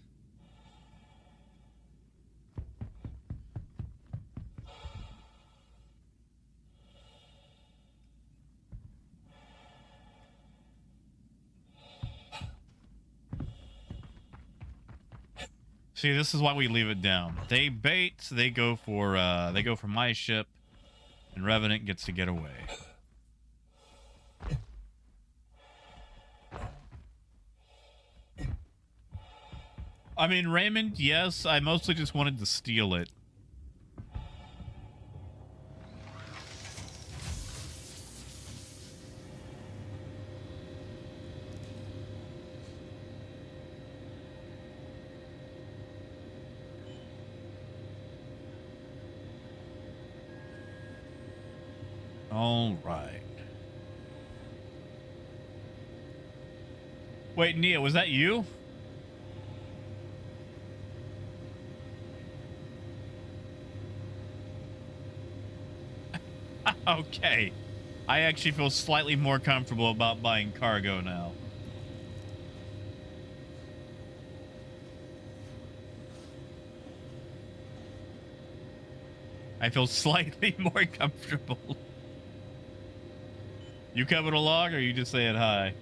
See, this is why we leave it down. They bait, they go for my ship, and Revenant gets to get away. I mean, Raymond, yes, I mostly just wanted to steal it. All right. Wait, Nia, was that you? Okay. I actually feel slightly more comfortable about buying cargo now. I feel slightly more comfortable. You coming along, or you just saying hi?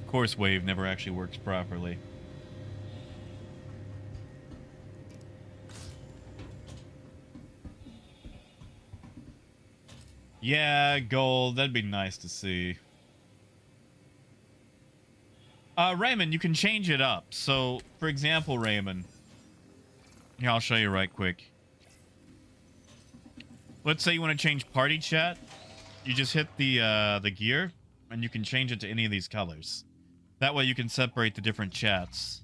Of course, Wave never actually works properly. Yeah, gold. That'd be nice to see. Raymond, you can change it up. So, for example, Raymond. Here, I'll show you right quick. Let's say you want to change party chat. You just hit the gear, and you can change it to any of these colors. That way you can separate the different chats.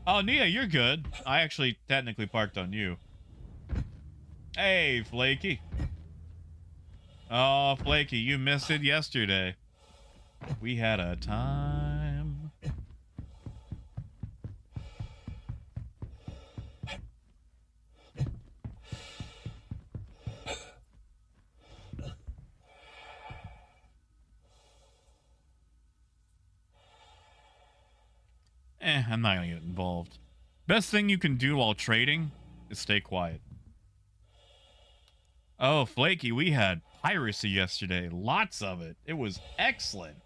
Oh, Nia, you're good. I actually technically parked on you. Hey, Flaky. Oh, Flaky, you missed it yesterday. We had a time. I'm not gonna get involved. Best thing you can do while trading is stay quiet. Oh, Flaky, we had Piracy yesterday. Lots of it. It was excellent.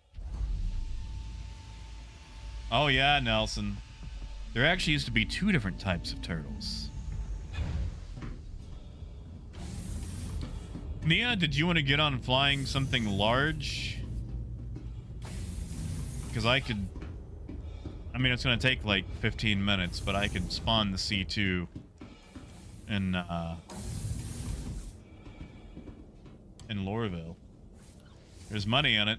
Oh yeah, Nelson. There actually used to be 2 different types of turtles. Nia, did you want to get on flying something large? Because I could... I mean, it's going to take like 15 minutes, but I could spawn the C2 in Lorville. There's money in it.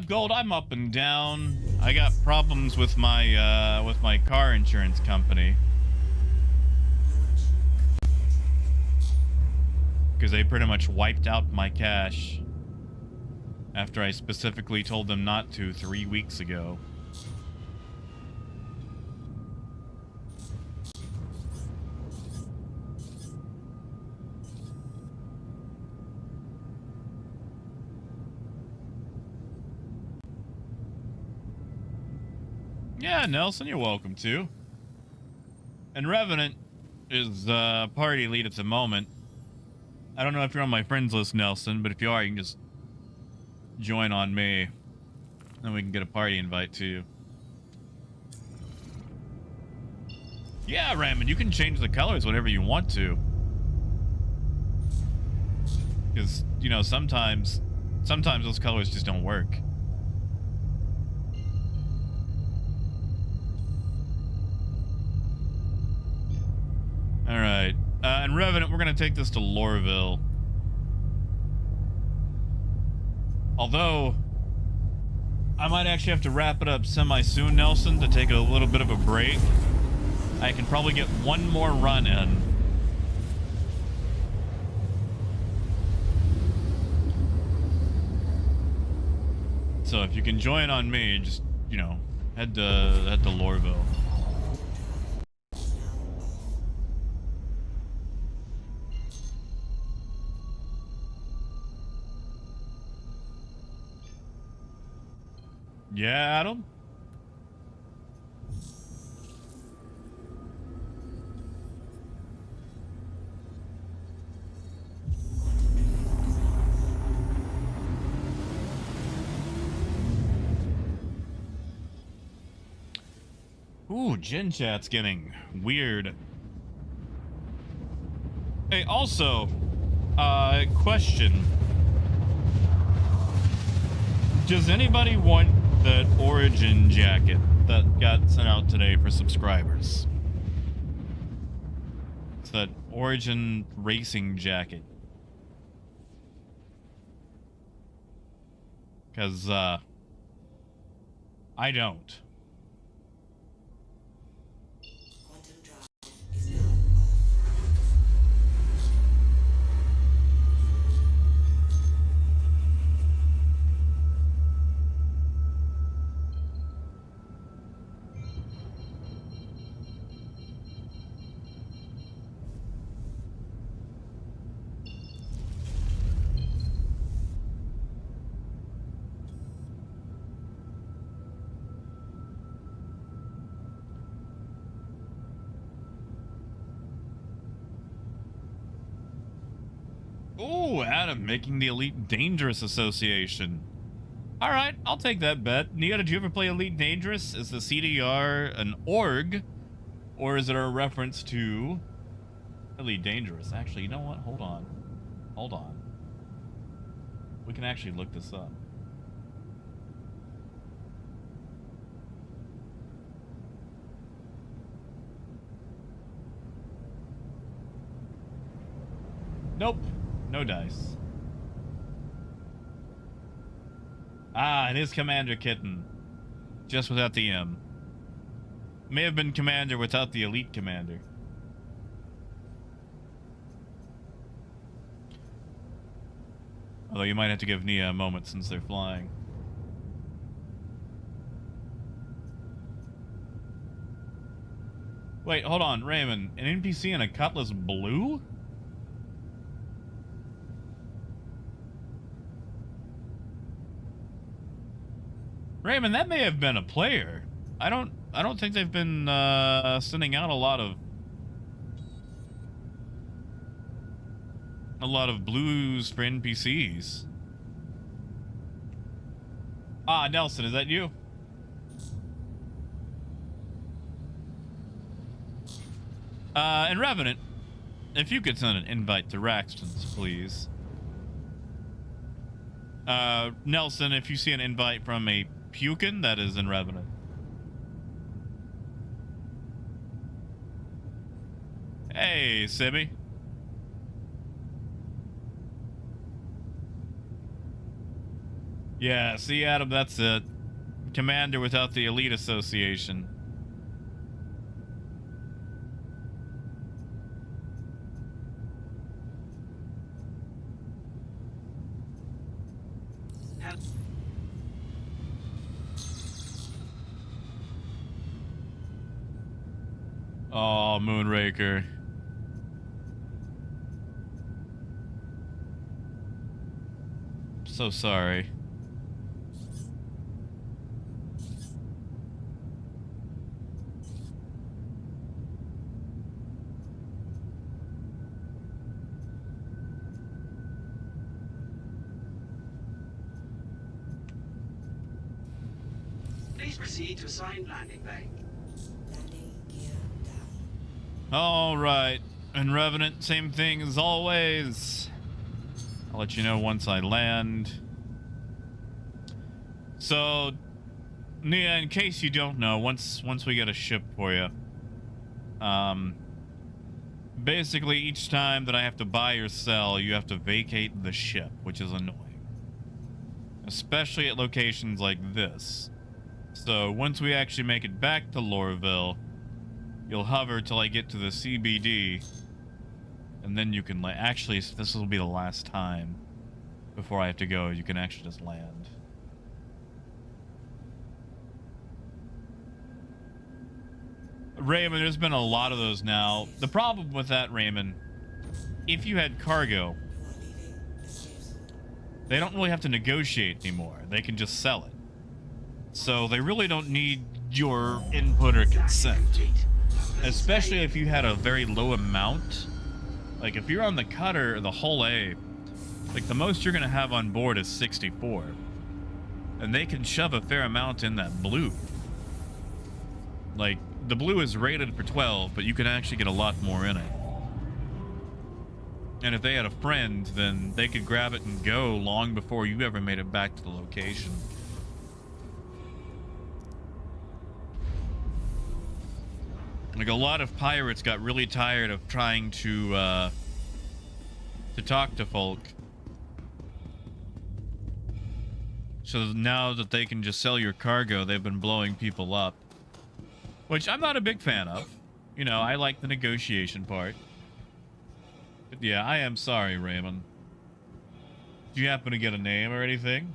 Gold, I'm up and down. I got problems with my car insurance company. Because they pretty much wiped out my cash after I specifically told them not to 3 weeks ago. Yeah, Nelson, you're welcome to. And Revenant is party lead at the moment. I don't know if you're on my friends list, Nelson, but if you are, you can just join on me. Then we can get a party invite to you. Yeah, Raymond, you can change the colors whenever you want to. Because, you know, sometimes those colors just don't work. Alright. And Revenant, we're going to take this to Lorville. Although, I might actually have to wrap it up semi-soon, Nelson, to take a little bit of a break. I can probably get one more run in. So if you can join on me, just, you know, head to Lorville. Yeah, Adam? Ooh, Gen Chat's getting weird. Hey, also, question. Does anybody want that Origin jacket that got sent out today for subscribers? It's that Origin racing jacket. Because, I don't. Ooh, Adam making the Elite Dangerous Association. Alright, I'll take that bet. Nia, did you ever play Elite Dangerous? Is the CDR an org? Or is it a reference to Elite Dangerous? Actually, you know what? Hold on. Hold on. We can actually look this up. Nope. No dice. Ah, it is Commander Kitten. Just without the M. May have been Commander without the Elite Commander. Although you might have to give Nia a moment since they're flying. Wait, hold on, Raymond. An NPC in a Cutlass Blue? Raymond, that may have been a player. I don't think they've been sending out a lot of blues for NPCs. Ah, Nelson, is that you? And Revenant, if you could send an invite to Raxton's, please. Nelson, if you see an invite from a Pukin, that is in Revenant. Hey, Sibby. Yeah, see, Adam, that's it. Commander without the Elite Association. Oh, Moonraker. So sorry. Please proceed to assigned landing bay. All right. And Revenant, same thing as always. I'll let you know once I land. So, Nia, in case you don't know, once we get a ship for you, basically each time that I have to buy or sell, you have to vacate the ship, which is annoying. Especially at locations like this. So, once we actually make it back to Lorville, you'll hover till I get to the CBD, and then you can actually, this will be the last time before I have to go. You can actually just land. Raymond, there's been a lot of those now. The problem with that, Raymond, if you had cargo, they don't really have to negotiate anymore. They can just sell it. So they really don't need your input or consent. Especially if you had a very low amount. Like if you're on the cutter, the whole A, like the most you're gonna have on board is 64. And they can shove a fair amount in that blue. Like the blue is rated for 12, but you can actually get a lot more in it. And if they had a friend, then they could grab it and go long before you ever made it back to the location. Like a lot of pirates got really tired of trying to talk to folk. So now that they can just sell your cargo, they've been blowing people up. Which I'm not a big fan of. You know, I like the negotiation part. But yeah, I am sorry, Raymond. Do you happen to get a name or anything?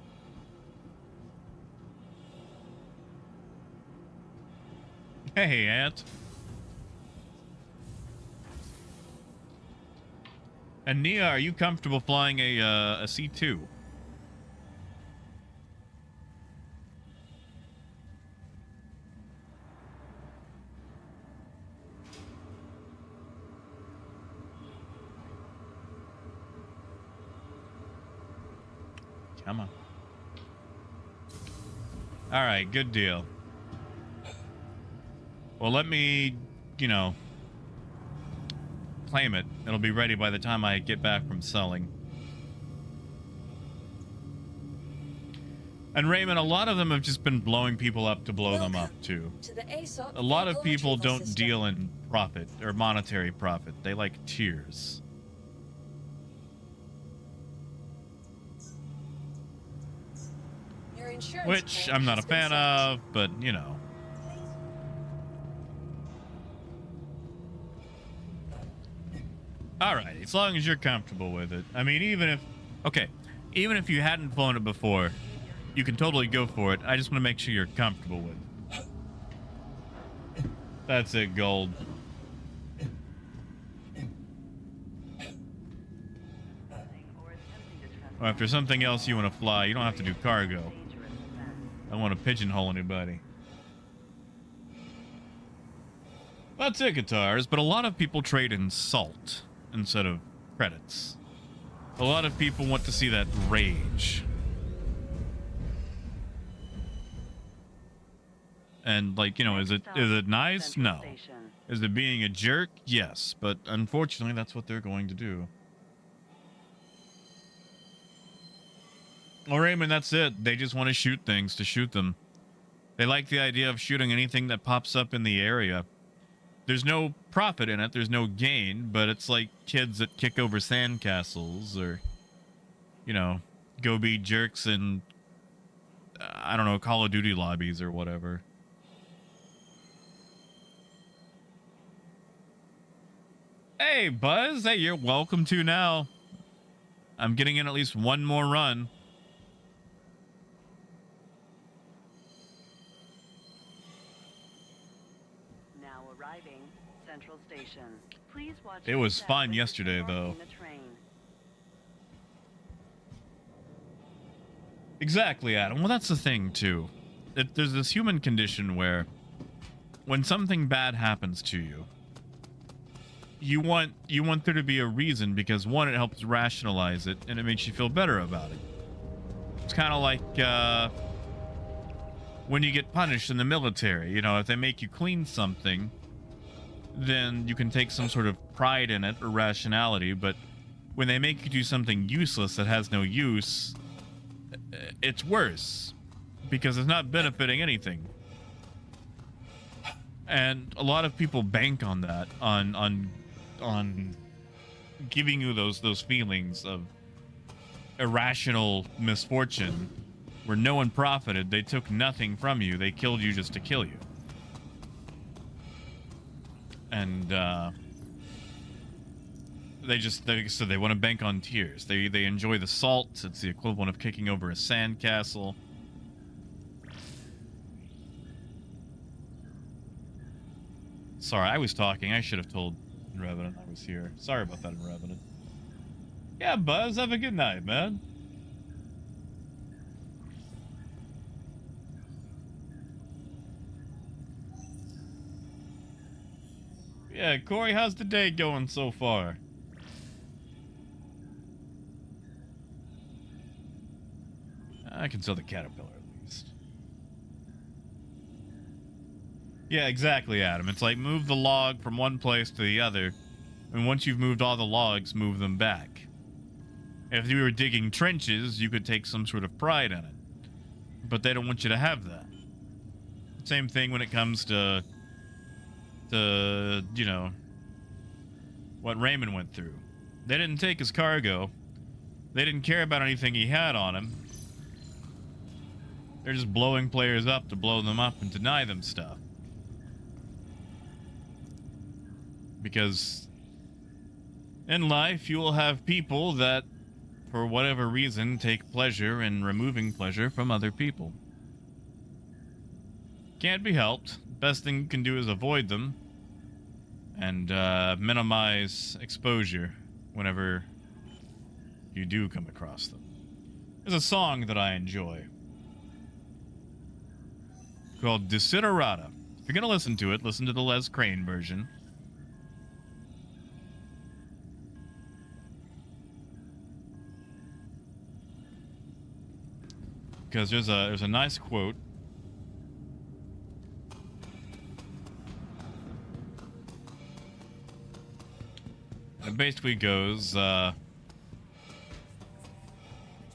Hey, Ant. And Nia, are you comfortable flying a C2? Come on. All right, good deal. Well, let me, you know, claim it. It'll be ready by the time I get back from selling. And Raymond, a lot of them have just been blowing people up to blow them up too. A lot of people don't deal in profit or monetary profit. They like tiers. Which I'm not a fan of, but you know. Alright, as long as you're comfortable with it. I mean, even if you hadn't flown it before, you can totally go for it. I just want to make sure you're comfortable with it. That's it, gold. Or if there's something else you want to fly, you don't have to do cargo. I don't want to pigeonhole anybody. That's it, guitars, but a lot of people trade in salt instead of credits. A lot of people want to see that rage. And, like, you know, is it nice? Central No. Station. Is it being a jerk? Yes, but unfortunately that's what they're going to do. Well, Raymond, that's it. They just want to shoot things to shoot them. They like the idea of shooting anything that pops up in the area. There's no profit in it. There's no gain, but it's like kids that kick over sandcastles or, you know, go be jerks in, I don't know, Call of Duty lobbies or whatever. Hey, Buzz. Hey, you're welcome to now. I'm getting in at least one more run. Now arriving, Central Station. Please watch. It your was step fun when yesterday, disembarking though. the train. Exactly, Adam. Well, that's the thing, too. There's this human condition where when something bad happens to you, you want there to be a reason because, one, it helps rationalize it, and it makes you feel better about it. It's kind of like when you get punished in the military. You know, if they make you clean something, then you can take some sort of pride in it or rationality, but when they make you do something useless that has no use, it's worse because it's not benefiting anything. And a lot of people bank on that, on giving you those feelings of irrational misfortune where no one profited. They took nothing from you. They killed you just to kill you. And they want to bank on tears. They enjoy the salt. It's the equivalent of kicking over a sandcastle. Sorry, I was talking. I should have told Revenant I was here. Sorry about that, Revenant. Yeah, Buzz, have a good night, man. Yeah, Corey, how's the day going so far? I can sell the caterpillar at least. Yeah, exactly, Adam. It's like move the log from one place to the other, and once you've moved all the logs, move them back. If you were digging trenches, you could take some sort of pride in it. But they don't want you to have that. Same thing when it comes to you know, what Raymond went through. They didn't take his cargo. They didn't care about anything he had on him. They're just blowing players up to blow them up and deny them stuff. Because in life, you will have people that, for whatever reason, take pleasure in removing pleasure from other people. Can't be helped. Best thing you can do is avoid them and minimize exposure whenever you do come across them. There's a song that I enjoy called Desiderata. If you're going to listen to it, listen to the Les Crane version. Because there's a nice quote. It basically goes,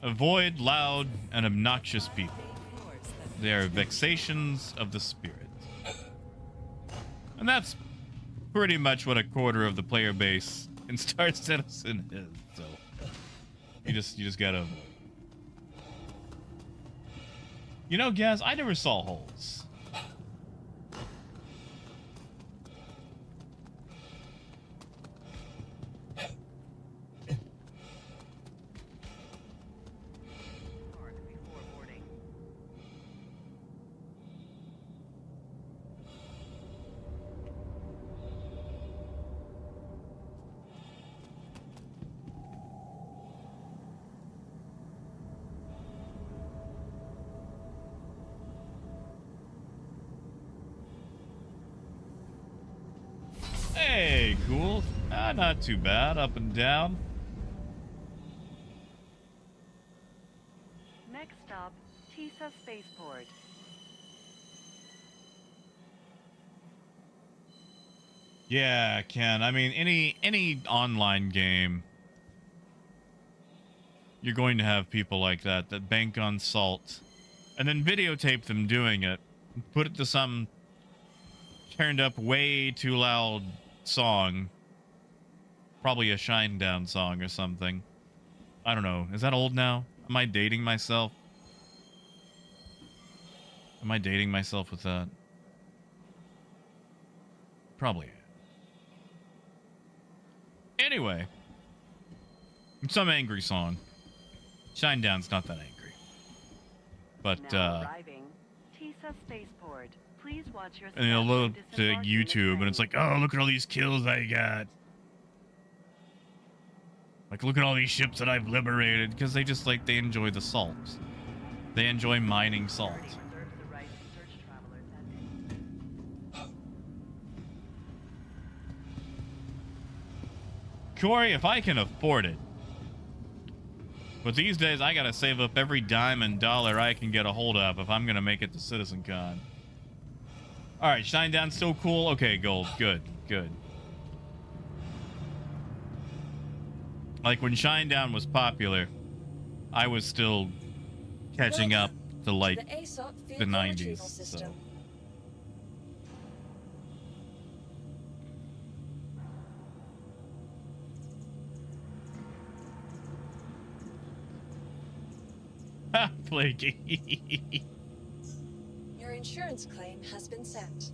avoid loud and obnoxious people. They are vexations of the spirit. And that's pretty much what a quarter of the player base in Star Citizen is, so you just gotta avoid. You know, Gaz, I never saw holes. Before boarding. cool. Not too bad. Up and down. Next stop, Tisa Spaceport. Yeah, Ken. I mean, any online game, you're going to have people like that bank on salt, and then videotape them doing it, put it to some turned up way too loud song, probably a Shinedown song or something. I don't know. Is that old now? Am I dating myself? Am I dating myself with that? Probably. Anyway, some angry song. Shinedown's not that angry. But, Now arriving, Tisa Spaceport. Please watch your and you'll step look when to disembarking the YouTube and it's train. like, oh, look at all these kills I got. Like, look at all these ships that I've liberated. Because they just, like, they enjoy the salt. They enjoy mining salt. Reserves the right to search travelers at Corey, if I can afford it. But these days, I gotta save up every dime and dollar I can get a hold of if I'm gonna make it to CitizenCon. Alright, Shinedown's still cool? Okay, gold. Good, good. Like, when Shinedown was popular, I was still catching up to, like, The ASOP the vehicle 90s, retrieval so... system. Ha! Flaky. Your insurance claim has been sent.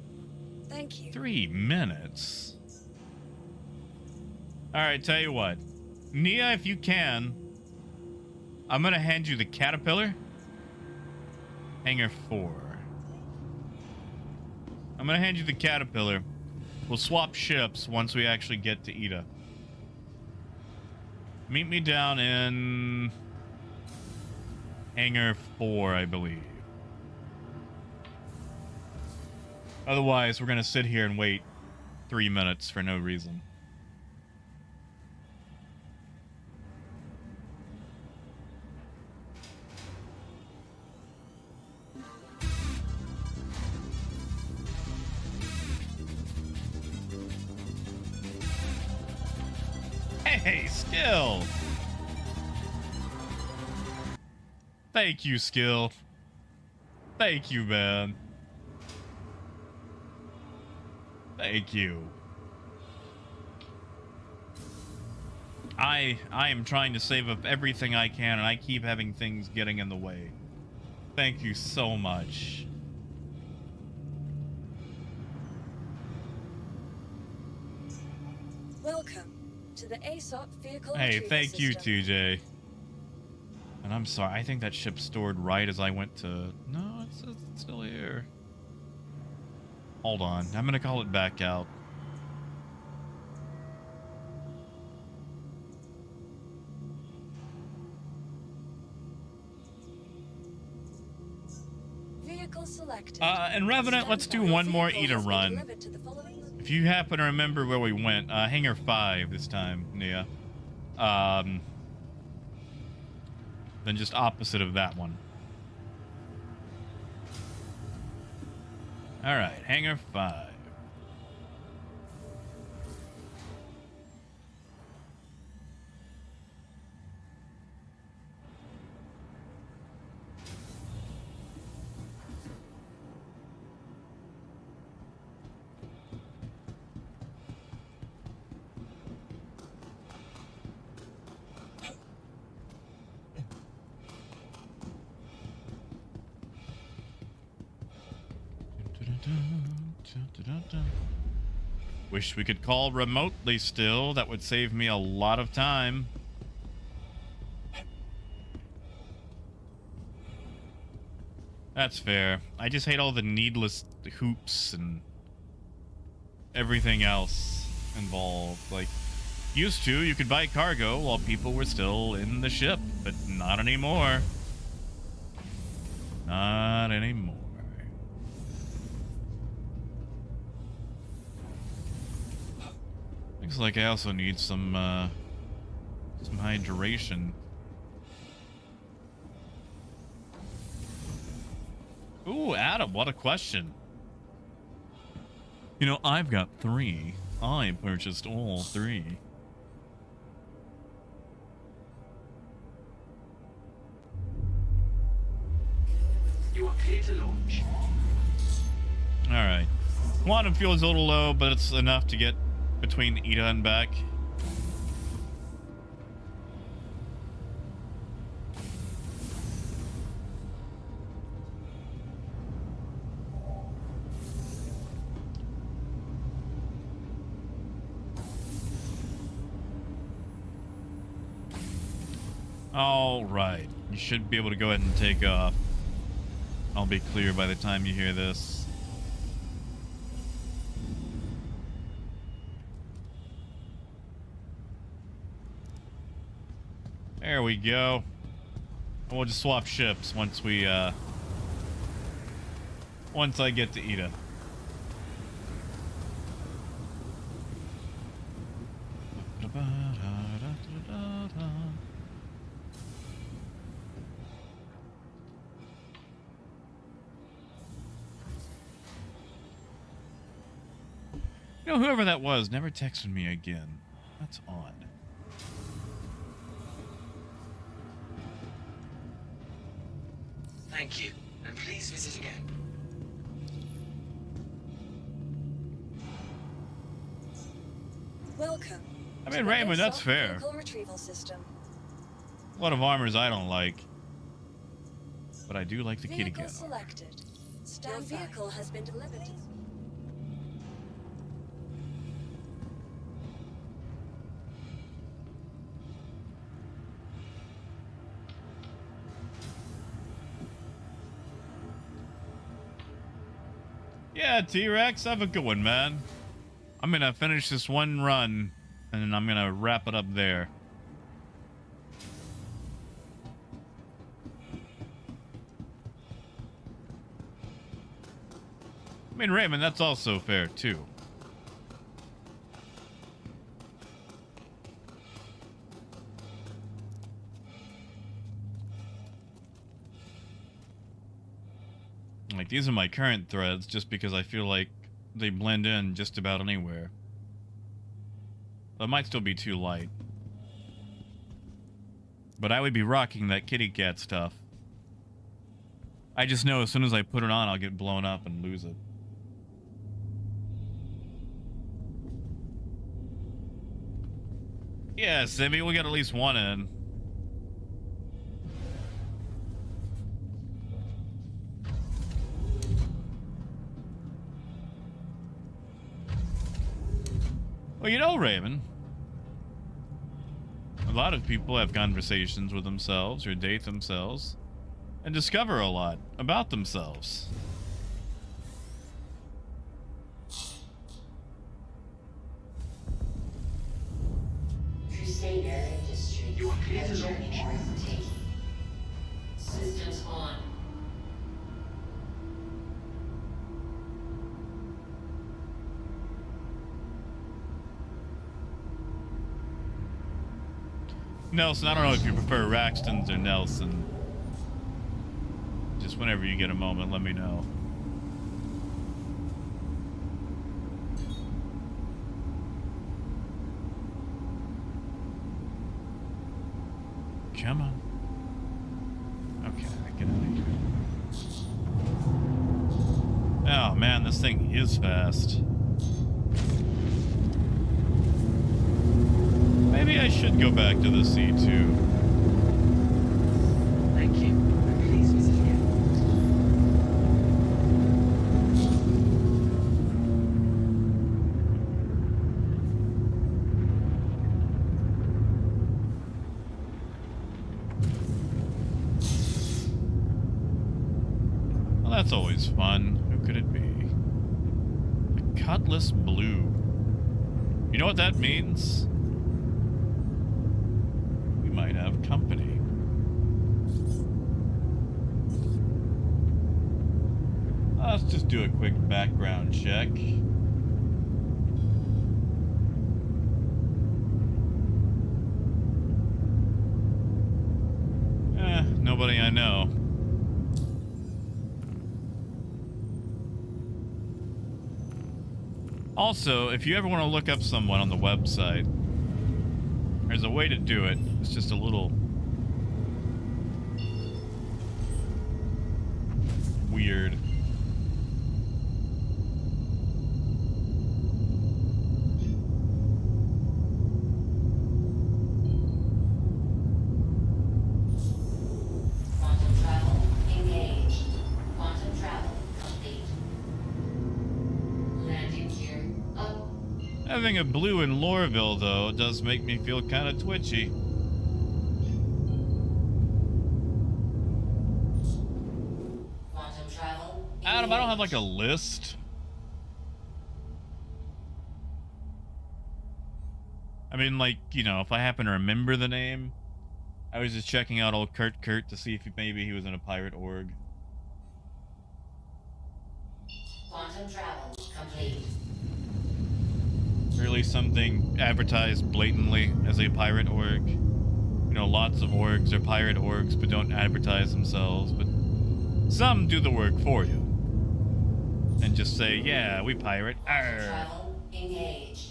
Thank you. 3 minutes. Alright, tell you what. Nia, if you can, I'm gonna hand you the Caterpillar. Hangar 4. I'm gonna hand you the Caterpillar. We'll swap ships once we actually get to Ida. Meet me down in Hangar 4, I believe. Otherwise, we're gonna sit here and wait 3 minutes for no reason. Hey, Skill! Thank you, Skill. Thank you, man. Thank you. I am trying to save up everything I can, and I keep having things getting in the way. Thank you so much. Welcome to the ASOP vehicle Hey, retrieval thank you, system. TJ. And I'm sorry, I think that ship stored right as I went to... No, it's still here. Hold on, I'm gonna call it back out. Vehicle selected. And Revenant, let's do one more Ida run. If you happen to remember where we went, Hangar 5 this time, Nia. Then just opposite of that one. Alright, Hangar 5. Wish we could call remotely still. That would save me a lot of time. That's fair. I just hate all the needless hoops and everything else involved. Like, used to, you could buy cargo while people were still in the ship, but not anymore. Not anymore. Looks like I also need some hydration. Ooh, Adam, what a question. You know, I've got 3. I purchased all 3. You are clear to launch. Alright. Quantum fuel is a little low, but it's enough to get between Ida and back. All right, you should be able to go ahead and take off. I'll be clear by the time you hear this. There we go. And we'll just swap ships once we once I get to Ida. You know, whoever that was never texted me again. That's odd. Thank you, and please visit again. Welcome. I mean, Raymond, that's Soft fair. vehicle retrieval system. A lot of armors I don't like. But I do like the kitty Vehicle cat. selected. Your vehicle has been delivered. Yeah, T-Rex, have a good one, man. I'm gonna finish this one run, and then I'm gonna wrap it up there. I mean, Raymond, that's also fair, too. Like, these are my current threads just because I feel like they blend in just about anywhere. That might still be too light. But I would be rocking that kitty cat stuff. I just know as soon as I put it on, I'll get blown up and lose it. Yeah, Simmy, we got at least one in. Well, you know, Raven, a lot of people have conversations with themselves or date themselves and discover a lot about themselves. Crusader Industries. You are clear to Enter launch. taking. Systems on. Nelson, I don't know if you prefer Raxton's or Nelson. Just whenever you get a moment, let me know. Come on. Okay, get out of here. Oh man, this thing is fast. Maybe I should go back to the C2. Thank you, and please visit again. Well, that's always fun. Who could it be? The Cutlass Blue. You know what that means? We might have company. Let's just do a quick background check. Nobody I know. Also, if you ever want to look up someone on the website, there's a way to do it. It's just a little weird. Quantum travel engaged. Quantum travel complete. Landing gear up. Having a blue in Loreville, though, does make me feel kind of twitchy. Quantum travel Adam, I don't have like a list. I mean, like, you know, if I happen to remember the name, I was just checking out old Kurt to see if maybe he was in a pirate org. Quantum travel complete. Or at least something advertised blatantly as a pirate org. You know, lots of orgs are pirate orgs but don't advertise themselves, but some do the work for you. And just say, yeah, we pirate. Quantum Arr. travel engaged.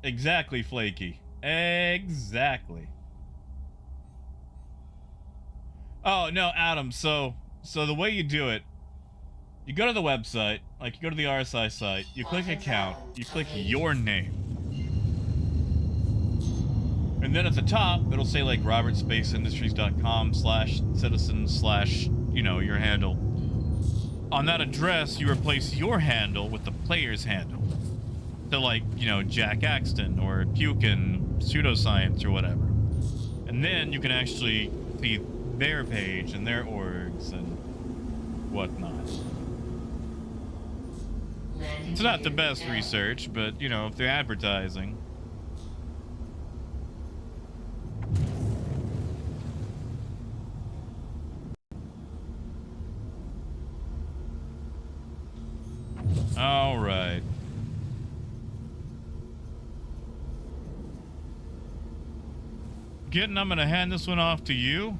Exactly, Flaky. Exactly. Oh, no, Adam, so the way you do it, you go to the website, like you go to the RSI site, you click account, you click your name. And then at the top, it'll say like robertspaceindustries.com/citizen/ you know, your handle. On that address, you replace your handle with the player's handle. So like, you know, Jack Axton or Pukin, Pseudoscience or whatever. And then you can actually see their page and their orgs and whatnot. Landing It's not the gear best down. research, but, you know, if they're advertising. All right. Gitten, I'm going to hand this one off to you.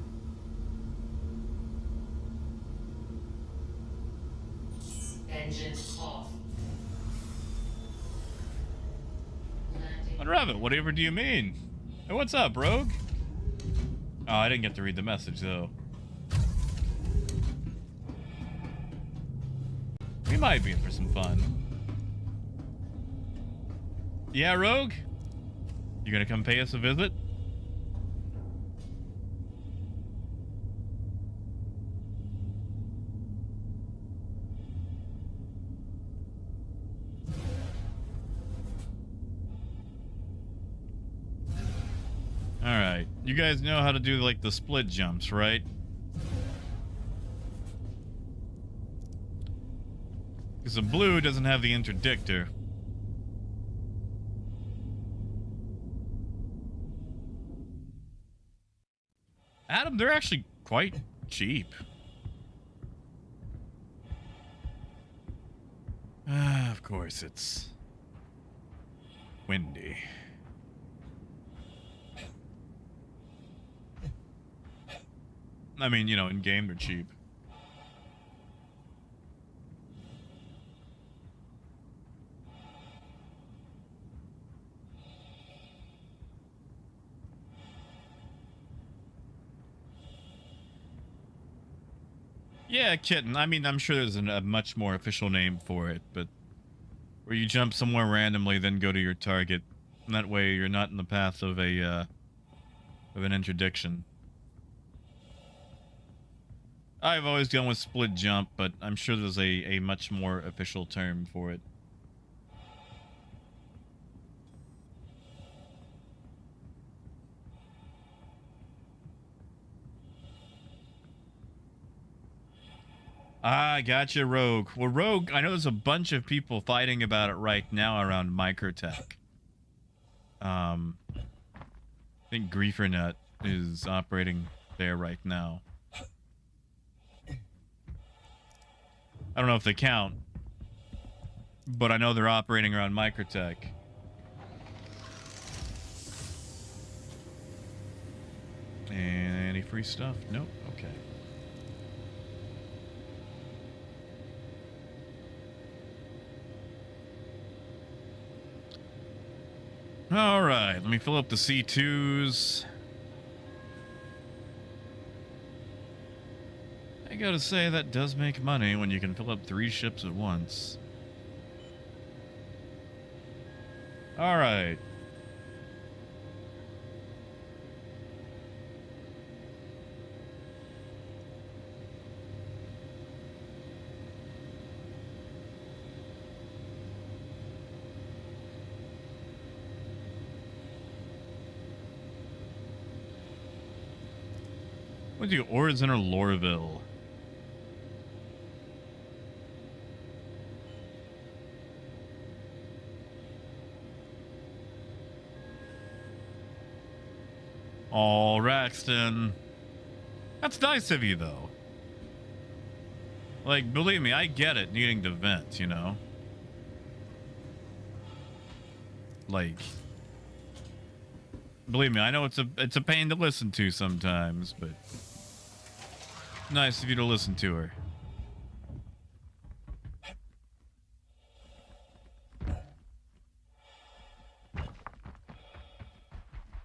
Engines off. Landing. Unravel, whatever do you mean? Hey, what's up, Rogue? Oh, I didn't get to read the message, though. We might be in for some fun. Yeah, Rogue? You gonna come pay us a visit? Alright. You guys know how to do, like, the split jumps, right? Because the blue doesn't have the interdictor. Adam, they're actually quite cheap. Of course, it's windy. I mean, you know, in game they're cheap. Yeah, kitten. I mean, I'm sure there's a much more official name for it, but where you jump somewhere randomly, then go to your target. And that way, you're not in the path of an interdiction. I've always gone with split jump, but I'm sure there's a much more official term for it. Ah, gotcha, Rogue. Well, Rogue, I know there's a bunch of people fighting about it right now around Microtech. I think GrieferNet is operating there right now. I don't know if they count, but I know they're operating around Microtech. Any free stuff? Nope. Okay. All right, let me fill up the C2s. I gotta say, that does make money when you can fill up 3 ships at once. All right. What do Origin or Lorville? Oh, Raxton. That's nice of you, though. Like, believe me, I get it, needing to vent, you know? Like, believe me, I know it's a pain to listen to sometimes, but nice of you to listen to her.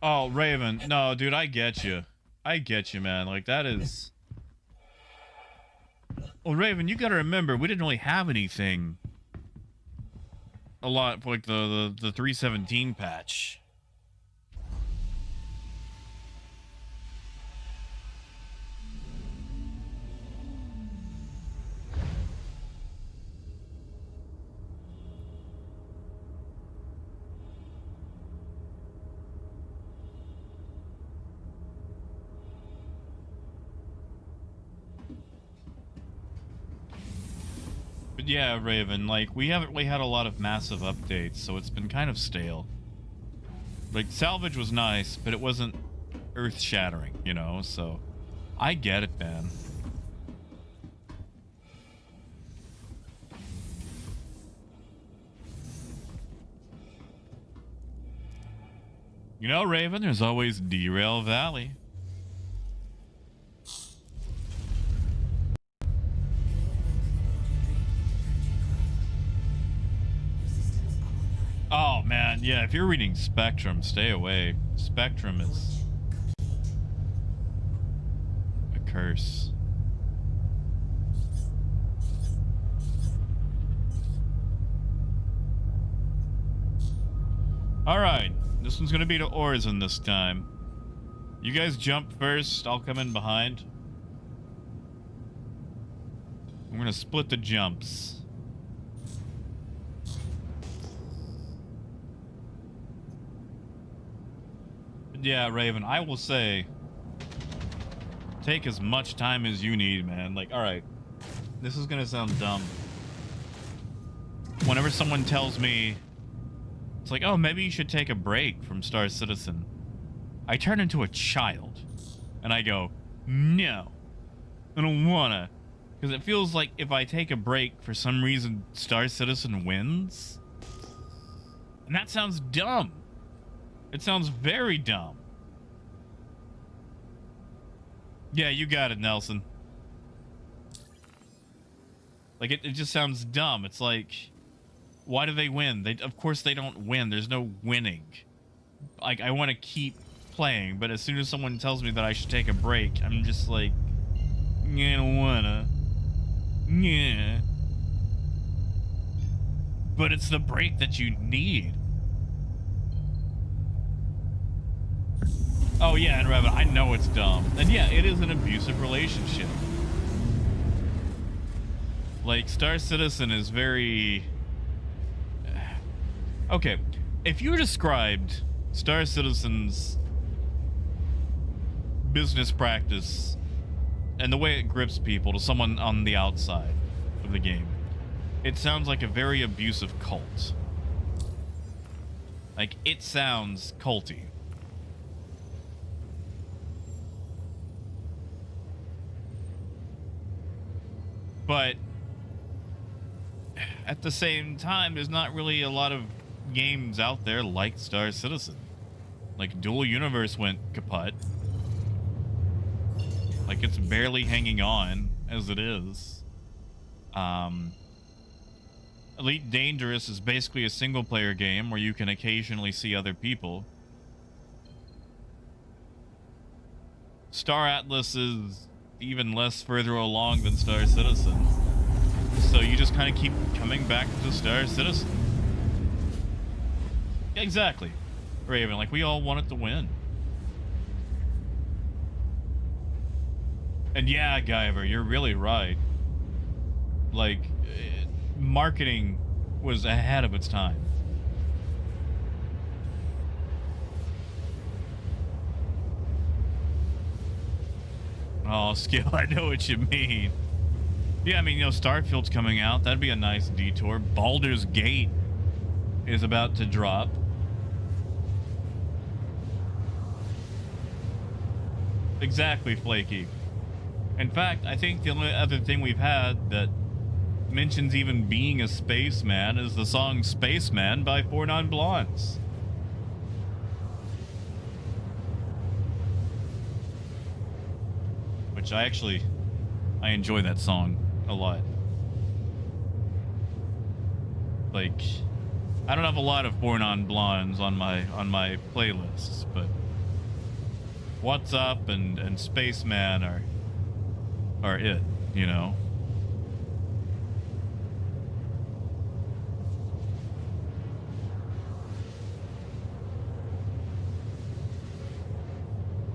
Oh, Raven. No, dude, I get you. I get you, man. Like, that is... Well, Raven, you gotta remember, we didn't really have anything a lot for, like, the 317 patch. Yeah, Raven, like, we haven't really had a lot of massive updates, so it's been kind of stale. Like, salvage was nice, but it wasn't earth-shattering, you know, so I get it, man. You know, Raven, there's always Derail Valley. Oh, man, yeah, if you're reading Spectrum, stay away. Spectrum is a curse. Alright, this one's gonna be to Origin this time. You guys jump first, I'll come in behind. I'm gonna split the jumps. Yeah, Raven, I will say, take as much time as you need, man. Like, alright, this is gonna sound dumb. Whenever someone tells me, it's like, oh, maybe you should take a break from Star Citizen, I turn into a child, and I go, no, I don't wanna. Because it feels like if I take a break, for some reason, Star Citizen wins. And that sounds dumb. It sounds very dumb. Yeah, you got it, Nelson. Like, it just sounds dumb. It's like, why do they win? Of course they don't win. There's no winning. Like, I want to keep playing, but as soon as someone tells me that I should take a break, I'm just like, I don't wanna. Yeah. But it's the break that you need. Oh yeah, and Revan, I know it's dumb. And yeah, it is an abusive relationship. Like, Star Citizen is very... Okay, if you described Star Citizen's business practice and the way it grips people to someone on the outside of the game, it sounds like a very abusive cult. Like, it sounds culty. But at the same time, there's not really a lot of games out there like Star Citizen. Like, Dual Universe went kaput. Like, it's barely hanging on as it is. Elite Dangerous is basically a single-player game where you can occasionally see other people. Star Atlas is even less further along than Star Citizen. So you just kind of keep coming back to Star Citizen. Exactly. Raven, like, we all want it to win. And yeah, Guyver, you're really right. Like, marketing was ahead of its time. Oh, Skill, I know what you mean. Yeah, I mean, you know, Starfield's coming out. That'd be a nice detour. Baldur's Gate is about to drop. Exactly, Flaky. In fact, I think the only other thing we've had that mentions even being a spaceman is the song Spaceman by Four Non Blondes. Which I enjoy that song a lot. Like, I don't have a lot of Four Non Blondes on my playlists, but What's Up and Spaceman are it, you know.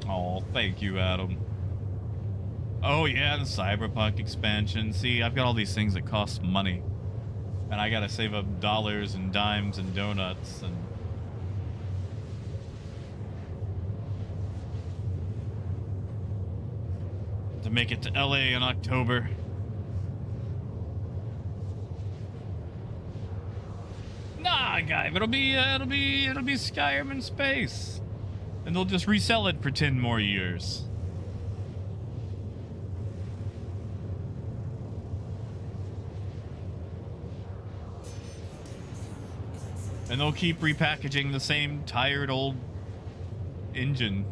Oh, thank you, Adam. Oh yeah, the Cyberpunk expansion. See, I've got all these things that cost money, and I gotta save up dollars and dimes and donuts and to make it to LA in October. Nah, guy, it'll be Skyrim in space, and they'll just resell it for 10 more years. And they'll keep repackaging the same tired old engine.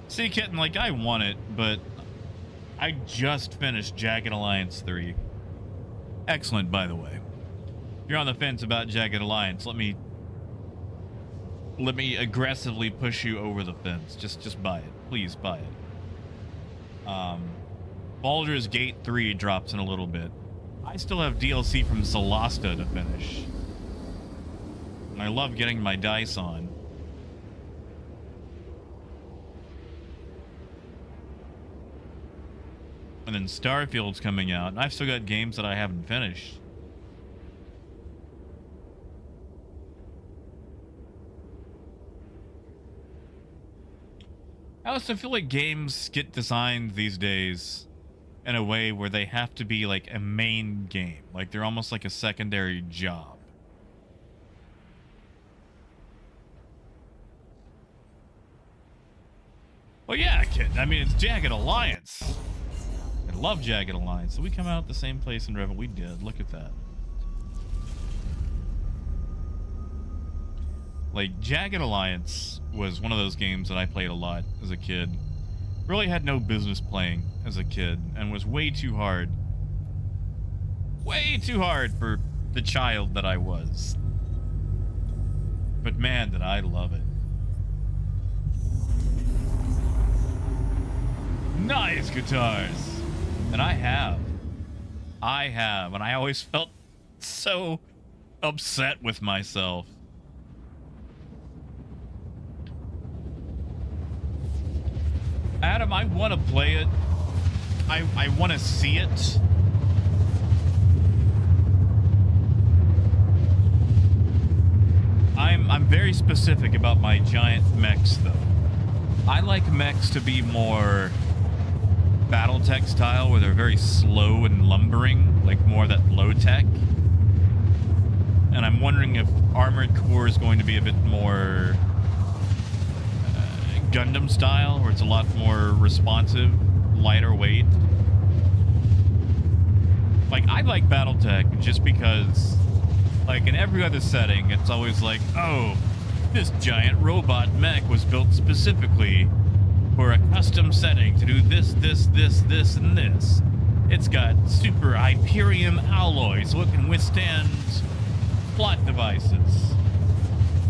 See, Kitten, like, I want it, but I just finished Jagged Alliance 3. Excellent, by the way. If you're on the fence about Jagged Alliance, let me aggressively push you over the fence. Just buy it. Please buy it. Baldur's Gate 3 drops in a little bit. I still have DLC from Solasta to finish. And I love getting my dice on. And then Starfield's coming out, and I've still got games that I haven't finished. I also feel like games get designed these days in a way where they have to be like a main game. Like they're almost like a secondary job. Well, yeah, kid. I mean, it's Jagged Alliance. I love Jagged Alliance. Did we come out at the same place in Referral? We did. Look at that. Like, Jagged Alliance was one of those games that I played a lot as a kid. Really had no business playing as a kid, and was way too hard. Way too hard for the child that I was. But man, did I love it. Nice guitars! And I have, and I always felt so upset with myself. Adam, I want to play it. I want to see it. I'm very specific about my giant mechs, though. I like mechs to be more Battletech style, where they're very slow and lumbering, like more that low tech. And I'm wondering if Armored Core is going to be a bit more Gundam style, where it's a lot more responsive, lighter weight. Like, I like Battletech just because Like in every other setting, it's always like, oh, this giant robot mech was built specifically for a custom setting to do this, this, this, this, and this. It's got super Hyperium alloy so it can withstand plot devices.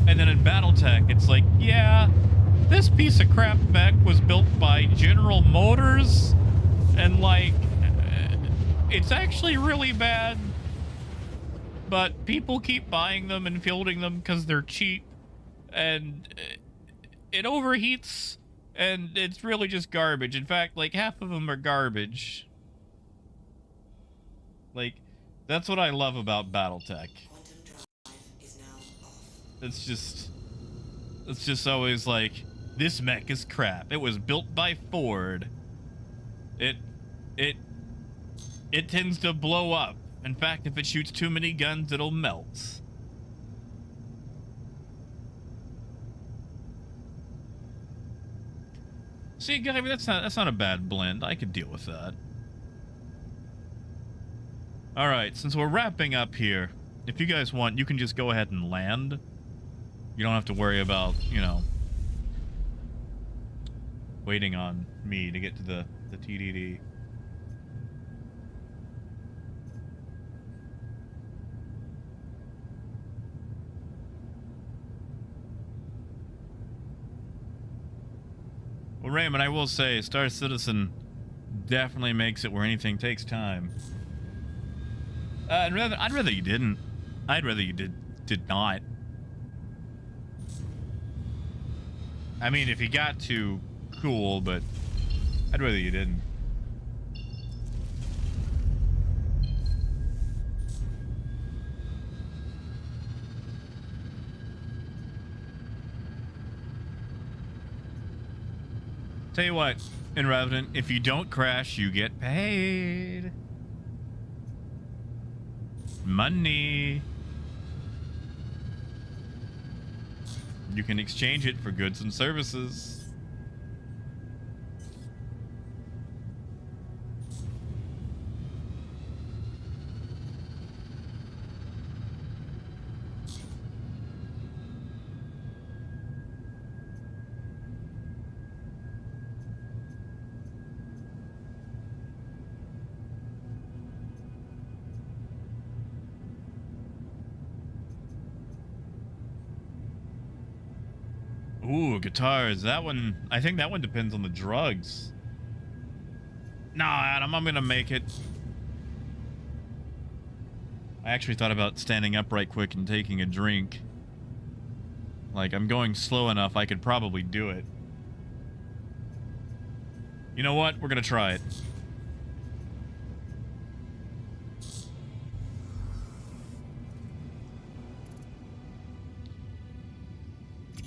And then in Battletech, it's like, yeah, this piece of crap mech was built by General Motors, and like, it's actually really bad, but people keep buying them and fielding them because they're cheap, and it overheats, and it's really just garbage. In fact, like, half of them are garbage. Like, that's what I love about Battletech. It's just always like, this mech is crap. It was built by Ford. It tends to blow up. In fact, if it shoots too many guns, it'll melt. See, guy, that's not a bad blend. I could deal with that. All right, since we're wrapping up here, if you guys want, you can just go ahead and land. You don't have to worry about, you know, waiting on me to get to the TDD. Well, Raymond, I will say, Star Citizen definitely makes it where anything takes time. I'd rather you didn't. I'd rather you did not. I mean, if you got to, cool, but I'd rather you didn't. Tell you what, in Revenant, if you don't crash, you get paid. Money. You can exchange it for goods and services. Ooh, guitars. That one, I think that one depends on the drugs. Nah, Adam, I'm gonna make it. I actually thought about standing up right quick and taking a drink. Like, I'm going slow enough, I could probably do it. You know what? We're gonna try it.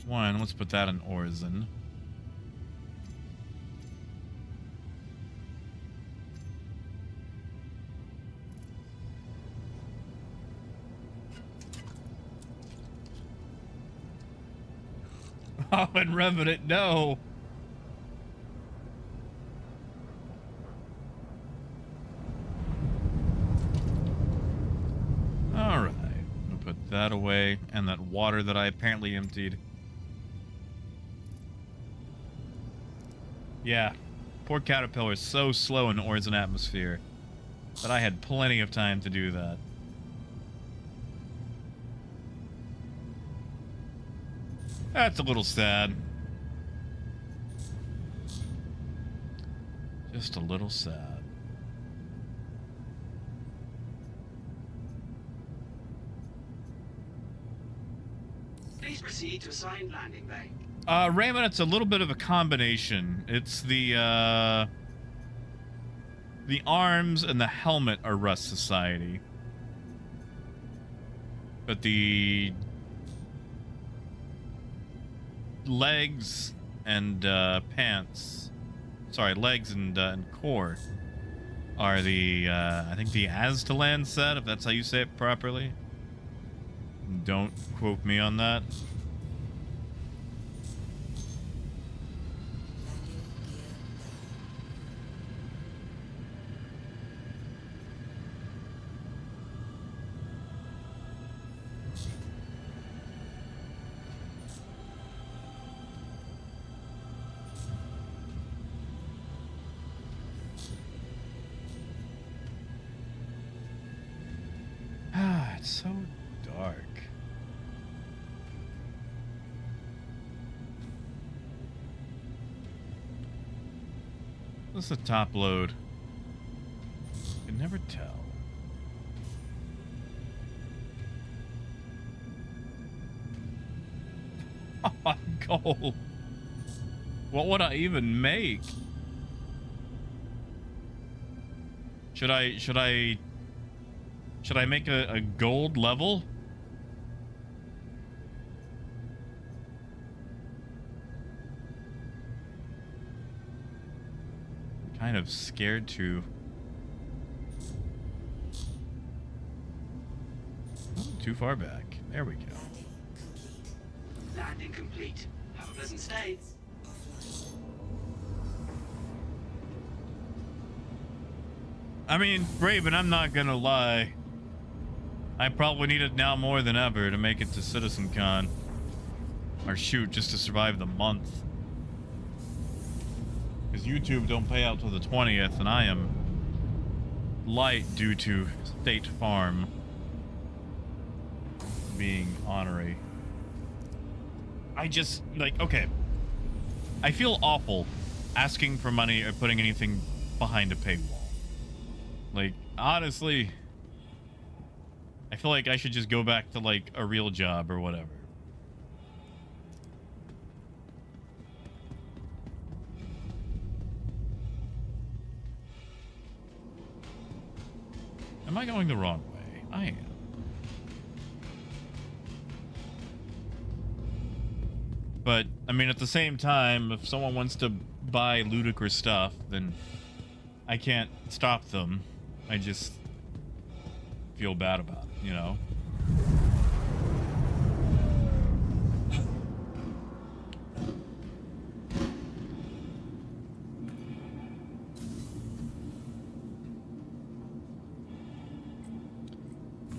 One, let's put that in Orison. Oh, and Revenant, no! Alright, I'll put that away, and that water that I apparently emptied. Yeah, poor Caterpillar is so slow in Orison atmosphere, but I had plenty of time to do that. That's a little sad. Just a little sad. Please proceed to assigned landing bay. Raymond, it's a little bit of a combination. It's the arms and the helmet are Rust Society. But the legs and pants, sorry, legs and core are the, I think the Aztalan set, if that's how you say it properly. Don't quote me on that. It's so dark. What's the top load? You can never tell. Gold. What would I even make? Should I make a gold level? I'm kind of scared to. Oh, too far back. There we go. Landing complete. Have a pleasant stay. I mean, Raven, I'm not gonna lie. I probably need it now more than ever to make it to CitizenCon. Or shoot, just to survive the month. Because YouTube don't pay out till the 20th, and I am light due to State Farm being honorary. I just, like, okay. I feel awful asking for money or putting anything behind a paywall. Like, honestly, I feel like I should just go back to, like, a real job or whatever. Am I going the wrong way? I am. But, I mean, at the same time, if someone wants to buy ludicrous stuff, then I can't stop them. I just feel bad about it, you know?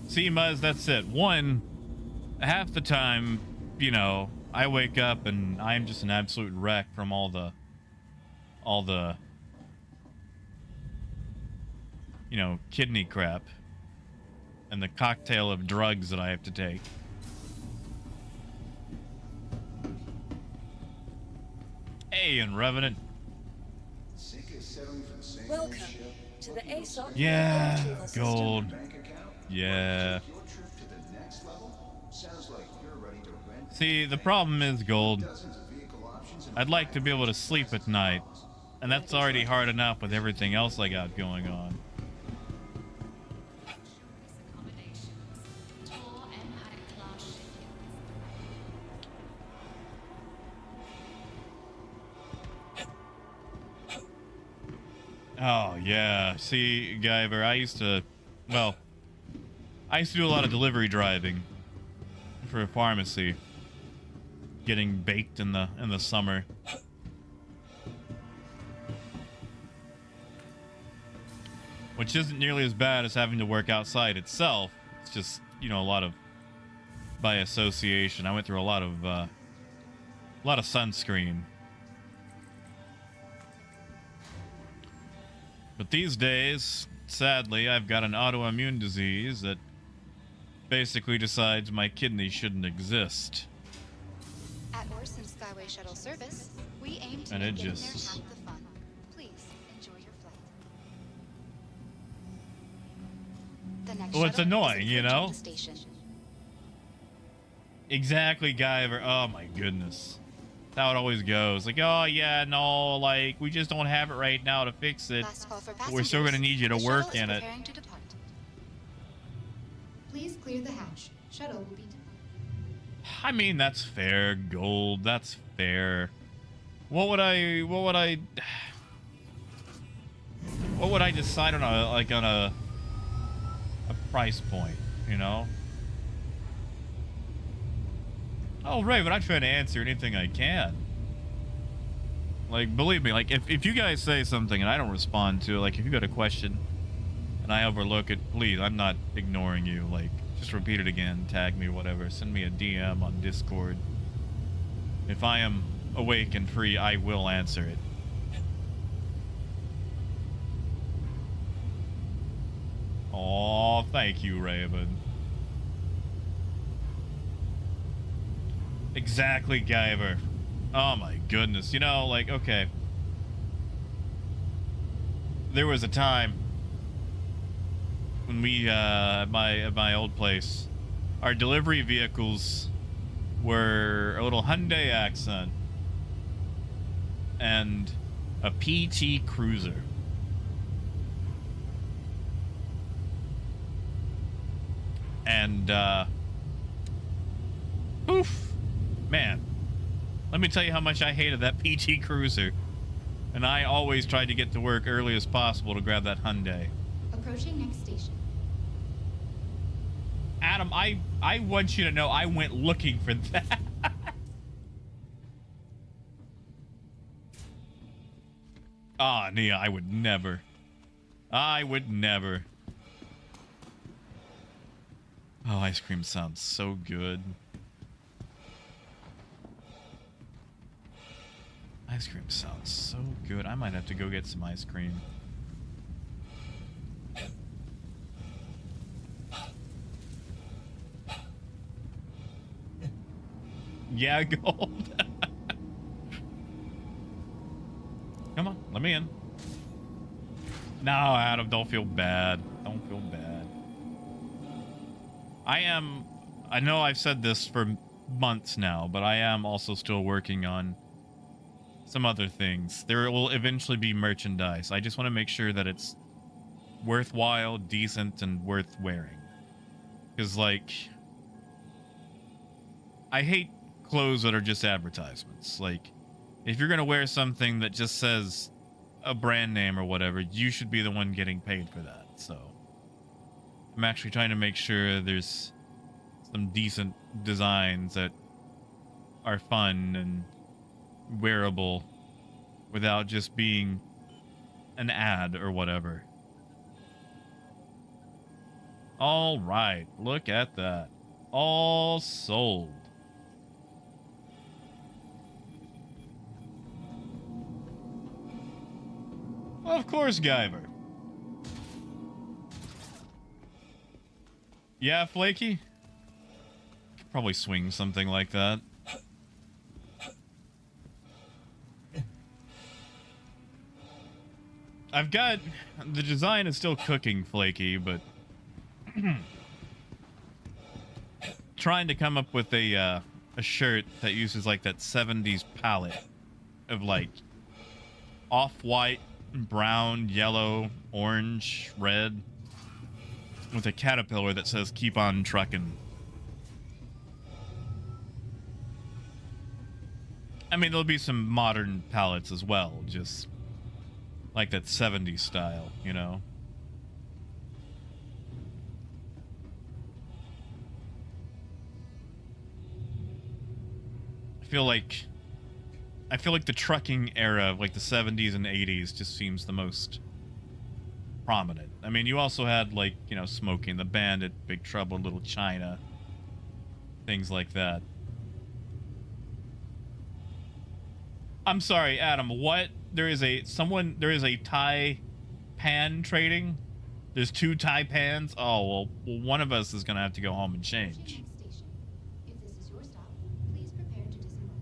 See, Muzz, that's it. One, half the time, you know, I wake up and I'm just an absolute wreck from all the, you know, kidney crap and the cocktail of drugs that I have to take. Hey, and Revenant. Welcome to the ASOC Yeah, retrieval system. gold. Yeah. See, the problem is, Gold, I'd like to be able to sleep at night, and that's already hard enough with everything else I got going on. Oh, yeah. See, Guyver, I used to do a lot of delivery driving for a pharmacy, getting baked in the summer. Which isn't nearly as bad as having to work outside itself. It's just, you know, a lot of by association. I went through a lot of sunscreen. But these days, sadly, I've got an autoimmune disease that basically decides my kidneys shouldn't exist. At Orson Skyway Shuttle Service, we aim to And make it getting just- there half the fun. Please enjoy your flight. The next Well, it's shuttle is annoying, you approaching know? the station. Exactly, Guyver. Oh my goodness. That's how it always goes. Like, oh yeah, no, like, we just don't have it right now to fix it. Last call for But we're still passengers. gonna need you to The work shuttle is in it. preparing to depart. Please clear the hatch. Shuttle will be departing. I mean, that's fair, Gold. That's fair. What would I decide on a price point, you know? Oh, right, but I'm trying to answer anything I can. Like, believe me, like, if you guys say something and I don't respond to it, like, if you got a question and I overlook it, please, I'm not ignoring you. Like, just repeat it again, tag me, whatever. Send me a DM on Discord. If I am awake and free, I will answer it. Aw, thank you, Raven. Exactly, Guyver. Oh my goodness. You know, like, okay. There was a time when we, at my old place, our delivery vehicles were a little Hyundai Accent and a PT Cruiser. And, oof, man, let me tell you how much I hated that PT Cruiser. And I always tried to get to work early as possible to grab that Hyundai. Approaching next station. Adam, I want you to know I went looking for that. Ah, Nia, I would never. I would never. Oh, ice cream sounds so good. Ice cream sounds so good. I might have to go get some ice cream. Yeah, gold. Come on, let me in. No, Adam, don't feel bad. Don't feel bad. I know I've said this for months now, but I am also still working on some other things. There will eventually be merchandise. I just want to make sure that it's worthwhile, decent, and worth wearing. Because, like, I hate clothes that are just advertisements. Like, if you're going to wear something that just says a brand name or whatever, you should be the one getting paid for that. So I'm actually trying to make sure there's some decent designs that are fun and wearable without just being an ad or whatever. All right, look at that. All sold. Of course, Guyver. Yeah, Flaky? Could probably swing something like that. I've got... The design is still cooking, Flaky, but... trying to come up with a shirt that uses, like, that 70s palette of, like, off-white, brown, yellow, orange, red, with a caterpillar that says, "Keep on trucking." I mean, there'll be some modern palettes as well, just like that 70s style, you know? I feel like the trucking era of like the 70s and 80s just seems the most prominent. I mean, you also had, like, you know, Smokey and the Bandit, Big Trouble in Little China, things like that. I'm sorry, Adam, what? There is a Thai pan trading? There's 2 Thai pans? Oh, well, one of us is going to have to go home and change. If this is your stop, please prepare to disembark.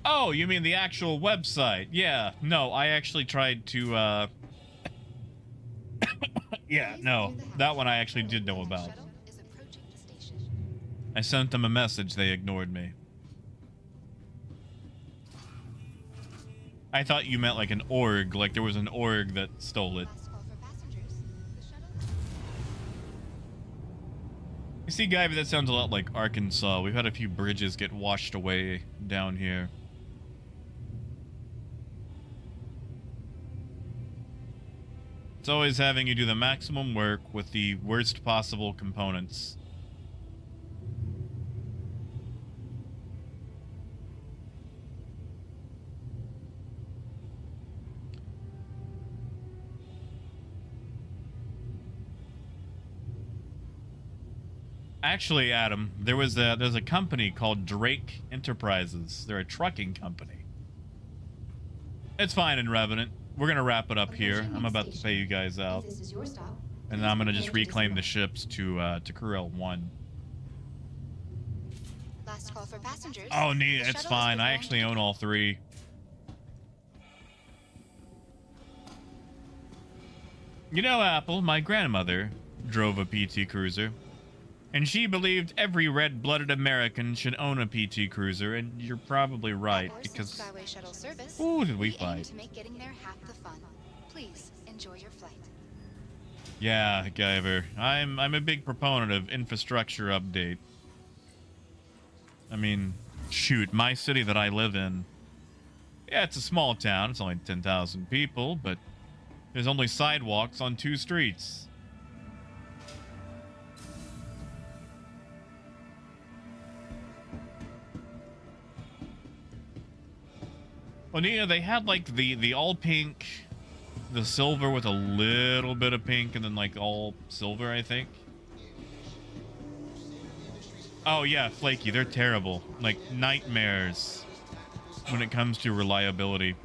Oh, you mean the actual website? Yeah, no, I actually tried to, yeah, no, that one I actually did know about. Shuttle is approaching the station. I sent them a message, they ignored me. I thought you meant like an org, like there was an org that stole it. Last call for passengers. The shuttle. You see, Guy, that sounds a lot like Arkansas. We've had a few bridges get washed away down here. It's always having you do the maximum work with the worst possible components. Actually, Adam, there's a company called Drake Enterprises. They're a trucking company. It's fine in Revenant. We're gonna wrap it up here. I'm about to pay you guys out, If this is your stop, and then I'm gonna just reclaim the ships to Kurel 1. Last call for passengers. Oh, neat. The It's shuttle is fine. I preparing actually to own all three. You know, Apple, my grandmother drove a PT Cruiser. And she believed every red-blooded American should own a PT Cruiser, and you're probably right, Hours because... of Skyway shuttle service. Who did we aim fight? to make getting there half the fun. Please enjoy your flight. Yeah, Guyver. I'm a big proponent of infrastructure update. I mean, shoot, my city that I live in... Yeah, it's a small town. It's only 10,000 people, but there's only sidewalks on 2 streets. Well, you know, they had, like, the all pink, the silver with a little bit of pink, and then, like, all silver, I think. Oh, yeah, flaky. They're terrible. Like, nightmares when it comes to reliability.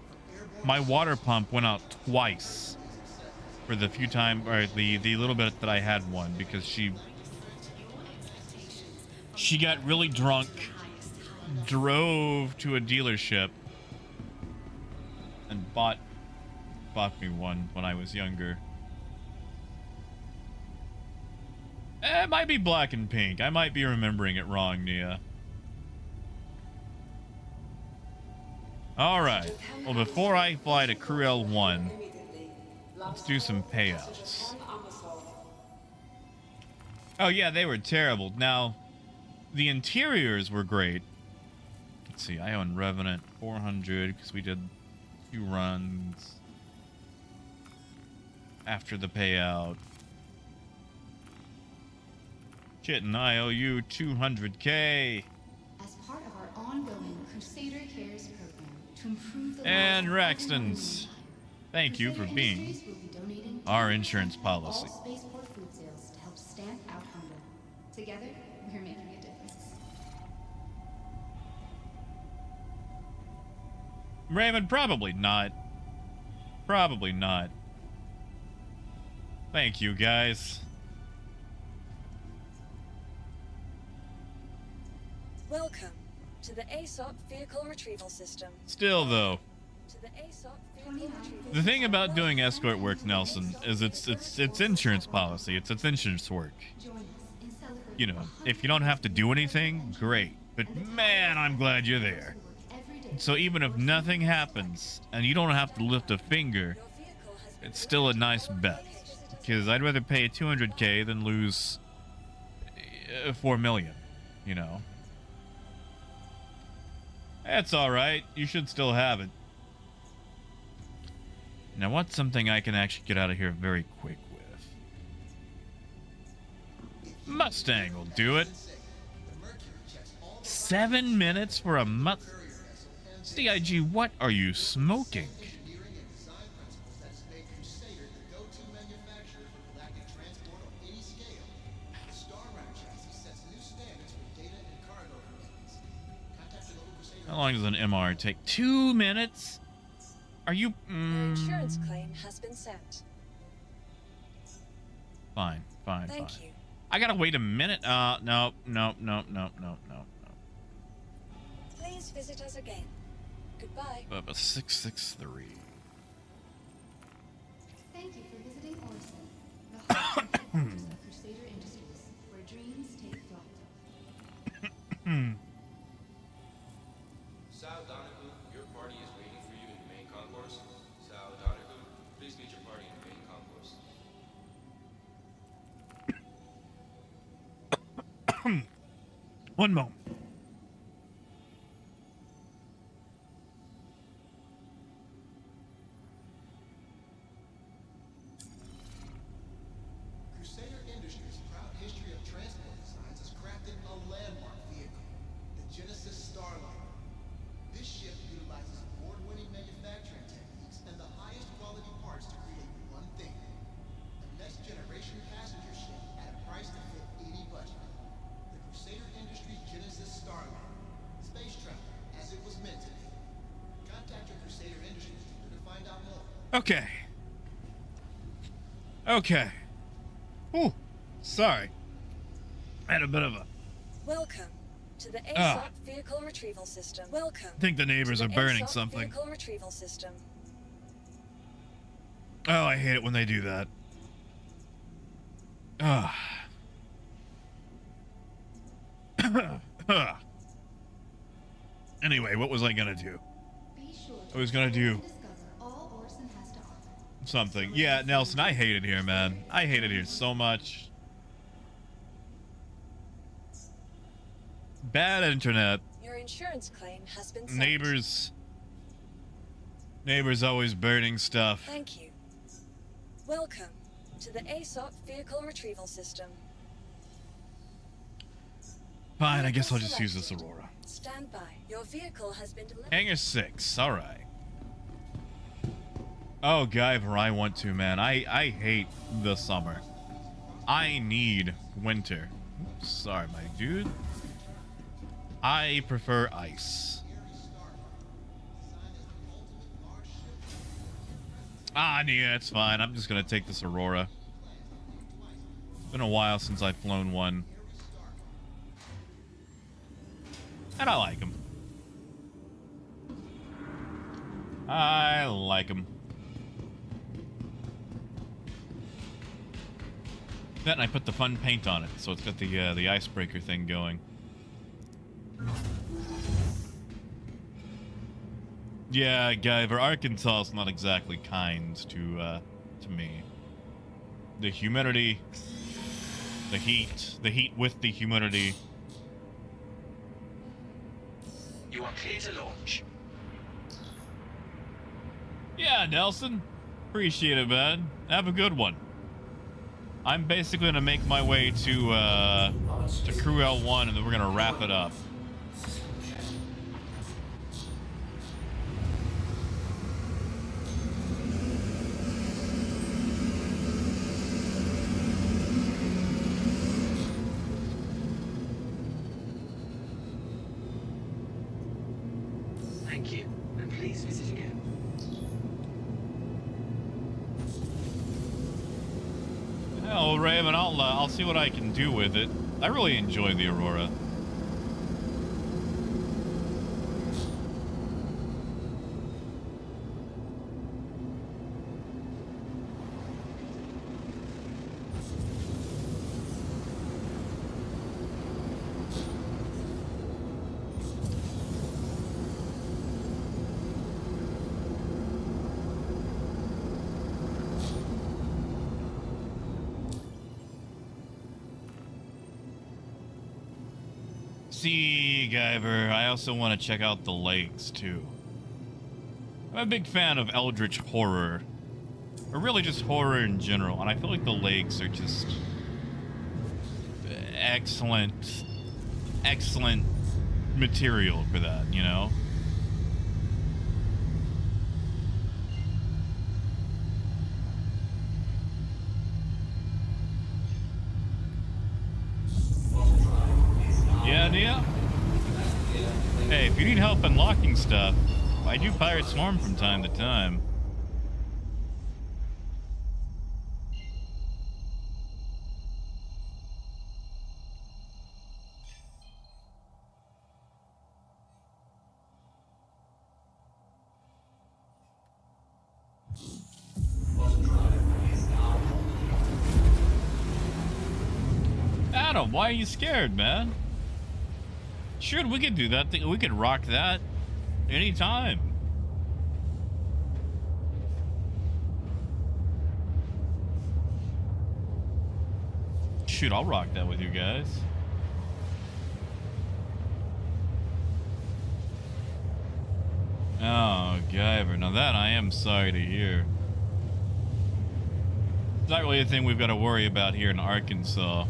My water pump went out twice for the few times, or the little bit that I had one, because she got really drunk, drove to a dealership, and bought me one when I was younger. It might be black and pink. I might be remembering it wrong, Nia. Alright. Well, before I fly to Crew L1, let's do some payouts. Oh yeah, they were terrible. Now, the interiors were great. Let's see, I own Revenant 400 because we did 2 runs after the payout. Kitten, I owe you 200K. As part of our ongoing Crusader Cares program to improve the And lives of Raxton's. everyone alive, Thank you for Crusader being Industries will be donating our 10% insurance of policy. all spaceport food sales to help stamp out hunger. Together, we're making a difference. Raymond, probably not. Probably not. Thank you, guys. Welcome to the ASOP Vehicle Retrieval System. Still, though, To the ASOP Vehicle Retrieval the thing about doing escort work, Nelson, is it's insurance policy. It's insurance work. Join us in celebrating You know, if you don't have to do anything, great. But man, I'm glad you're there. every day. So even if nothing happens and you don't have to lift a finger, Your vehicle has been it's still a nice bet. Because I'd rather pay 200K than lose 4 million, you know. That's alright. You should still have it. Now, what's something I can actually get out of here very quick with? Mustang will do it. 7 minutes for a CIG, what are you smoking? How long does an MR take? 2 minutes? Are you... Your insurance claim has been sent. Fine. Thank you. I gotta wait a minute. No. Please visit us again. Goodbye. 663. Thank you for visiting Orson, the heart and headquarters of Crusader Industries, where dreams take flight. Sal Donahue, your party is waiting for you in the main concourse. Sal Donahue, please meet your party in the main concourse. One moment. Crusader Industries' proud history of transport designs has crafted a landmark vehicle, the Genesis Starliner. This ship utilizes award-winning manufacturing techniques and the highest quality parts to create one thing: a next-generation passenger ship at a price to fit any budget. The Crusader Industries Genesis Starliner, space travel as it was meant to be. Contact your Crusader Industries dealer to find out more. Okay. Ooh, sorry. I had a bit of a... Welcome to the ASOP vehicle retrieval system. Welcome. I think the neighbors to are the burning ASOP something. Vehicle retrieval system. Oh, I hate it when they do that. Ah. Anyway, what was I gonna do? Be sure I was gonna do discover all Orson has to offer. something. Yeah, Nelson, I hate it here, man. I hate it here so much. Bad internet. Your insurance claim has been sent. Neighbors always burning stuff. Thank you. Welcome to the ASOP vehicle retrieval system. Fine, I guess I'll just use this Aurora. Stand by. Your vehicle has been delivered. Hangar 6, alright. Oh, Guyver, I want to, man. I hate the summer. I need winter. Oops, sorry, my dude. I prefer ice. Ah, yeah, it's fine. I'm just gonna take this Aurora. It's been a while since I've flown one. And I like them. I like them. Then I put the fun paint on it, so it's got the icebreaker thing going. Yeah, Guyver, Arkansas is not exactly kind to me. The humidity, the heat with the humidity. You are clear to launch. Yeah, Nelson. Appreciate it, man. Have a good one. I'm basically gonna make my way to Crew L1, and then we're gonna wrap it up. Thank you, and please visit again. Hell, Raven, I'll see what I can do with it. I really enjoy the Aurora. See, Guyver, I also want to check out the lakes, too. I'm a big fan of eldritch horror. Or really just horror in general, and I feel like the lakes are just excellent material for that, you know? Yeah, Nia? Hey, if you need help unlocking stuff, I do Pirate Swarm from time to time. Adam, why are you scared, man? Sure, we could do that. We could rock that anytime. Shoot, I'll rock that with you guys. Oh, Guyver. Now that I am sorry to hear. It's not really a thing we've got to worry about here in Arkansas.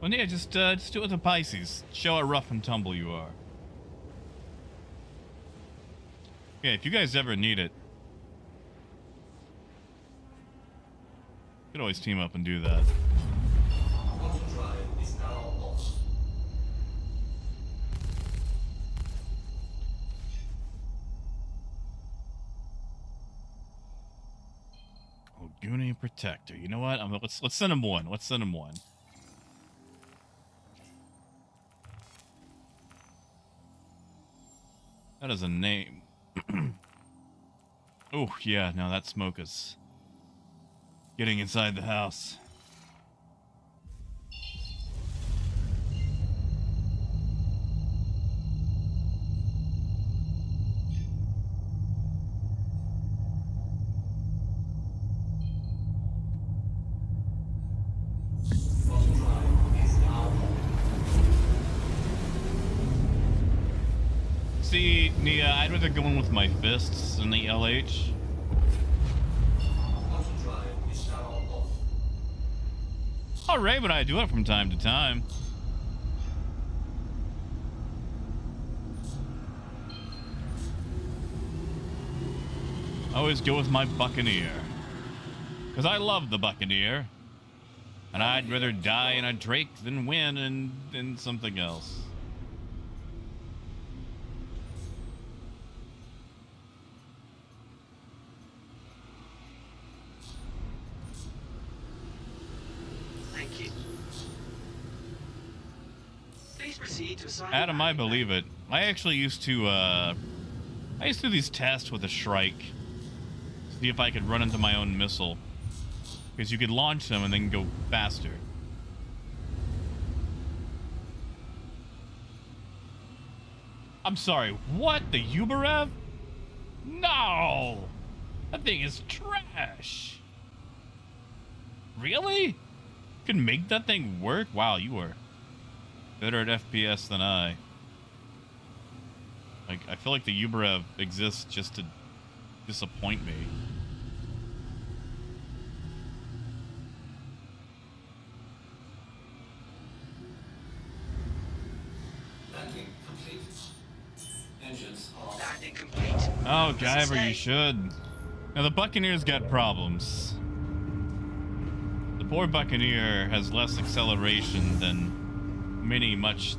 Well, yeah, just do it with the Pisces. Show how rough and tumble you are. Yeah, if you guys ever need it, you could always team up and do that. Goonie Protector. You know what? Let's send him one. Let's send him one. That is a name. Oh, yeah. No, that smoke is getting inside the house. See, Nia, I'd rather go in with my fists than the LH. Alright, but I do it from time to time. I always go with my Buccaneer. Because I love the Buccaneer. And I'd rather die in a Drake than win in something else. Adam, I believe it. I actually used to do these tests with a Shrike. See if I could run into my own missile. Because you could launch them and then go faster. I'm sorry, what? The Uberev? No! That thing is trash! Really? You can make that thing work? Wow, you are better at FPS than I. Like, I feel like the Uberev exists just to disappoint me. Landing complete. Engines off. Landing complete. Oh, Guyver, you should. Now, the Buccaneer's got problems. The poor Buccaneer has less acceleration than many much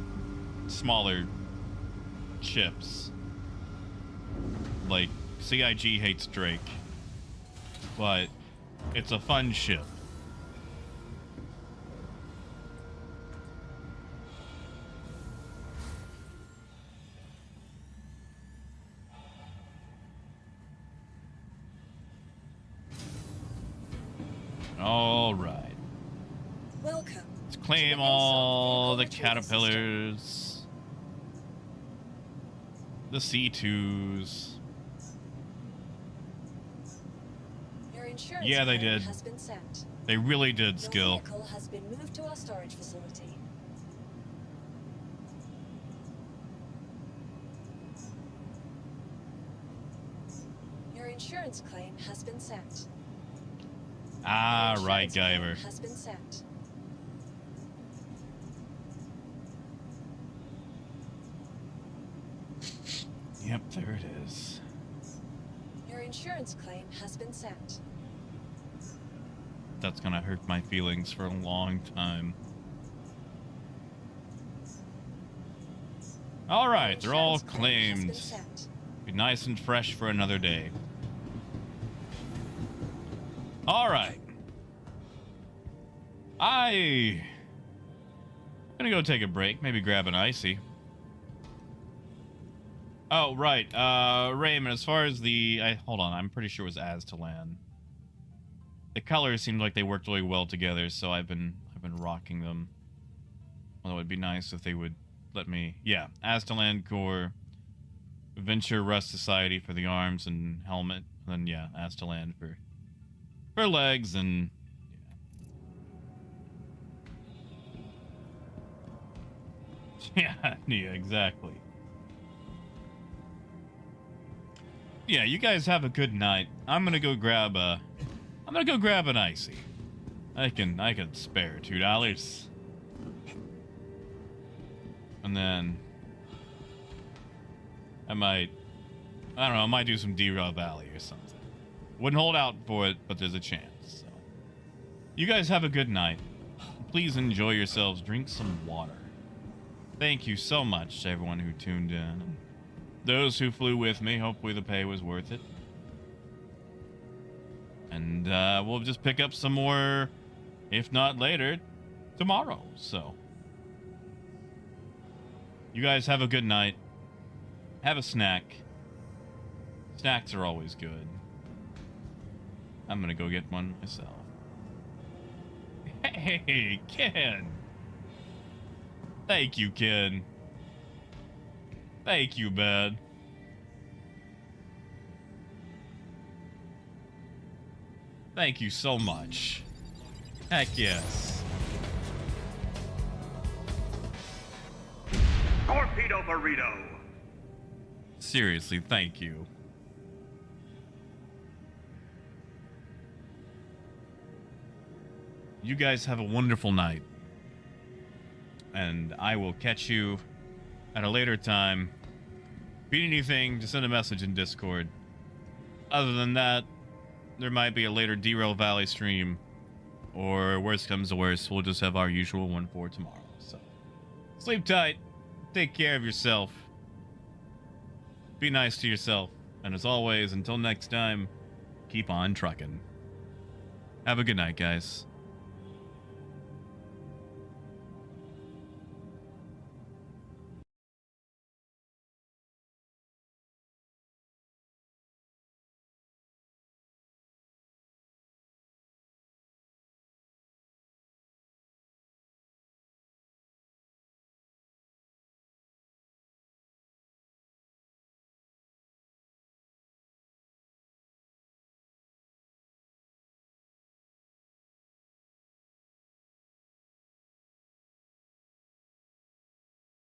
smaller ships. Like, CIG hates Drake. But it's a fun ship. All right. Welcome. Let's claim all the caterpillars. The C2s. Your insurance Yeah, they claim did. has been sent. They really did, Your Skill. vehicle has been moved to our storage facility. Your insurance claim has been sent. Ah, Your right, insurance claim Guyver. has been sent. Yep, there it is. Your insurance claim has been sent. That's gonna hurt my feelings for a long time. All right, they're all Insurance claim has been claimed. sent. Be nice and fresh for another day. All right. I'm gonna go take a break, maybe grab an icy. Oh, right. Raymond, as far as hold on, I'm pretty sure it was Aztalan. The colors seemed like they worked really well together, so I've been rocking them. Although it'd be nice if they would let me, yeah, Aztalan Core, Venture Rust Society for the arms and helmet, and then yeah, Aztalan for legs and yeah, yeah, exactly. Yeah, you guys have a good night. I'm gonna go grab an icy. I can spare $2. And then I don't know, I might do some Derail Valley or something. Wouldn't hold out for it, but there's a chance. So. You guys have a good night. Please enjoy yourselves. Drink some water. Thank you so much to everyone who tuned in. Those who flew with me, hopefully the pay was worth it. And we'll just pick up some more, if not later, tomorrow. So, you guys have a good night. Have a snack. Snacks are always good. I'm gonna go get one myself. Hey, Ken! Thank you, Ken. Thank you, bud. Thank you so much. Heck yes. Torpedo burrito. Seriously, thank you. You guys have a wonderful night. And I will catch you at a later time. If you need anything, just send a message in Discord. Other than that, there might be a later Derail Valley stream. Or worst comes to worst, we'll just have our usual one for tomorrow. So, sleep tight. Take care of yourself. Be nice to yourself. And as always, until next time, keep on trucking. Have a good night, guys.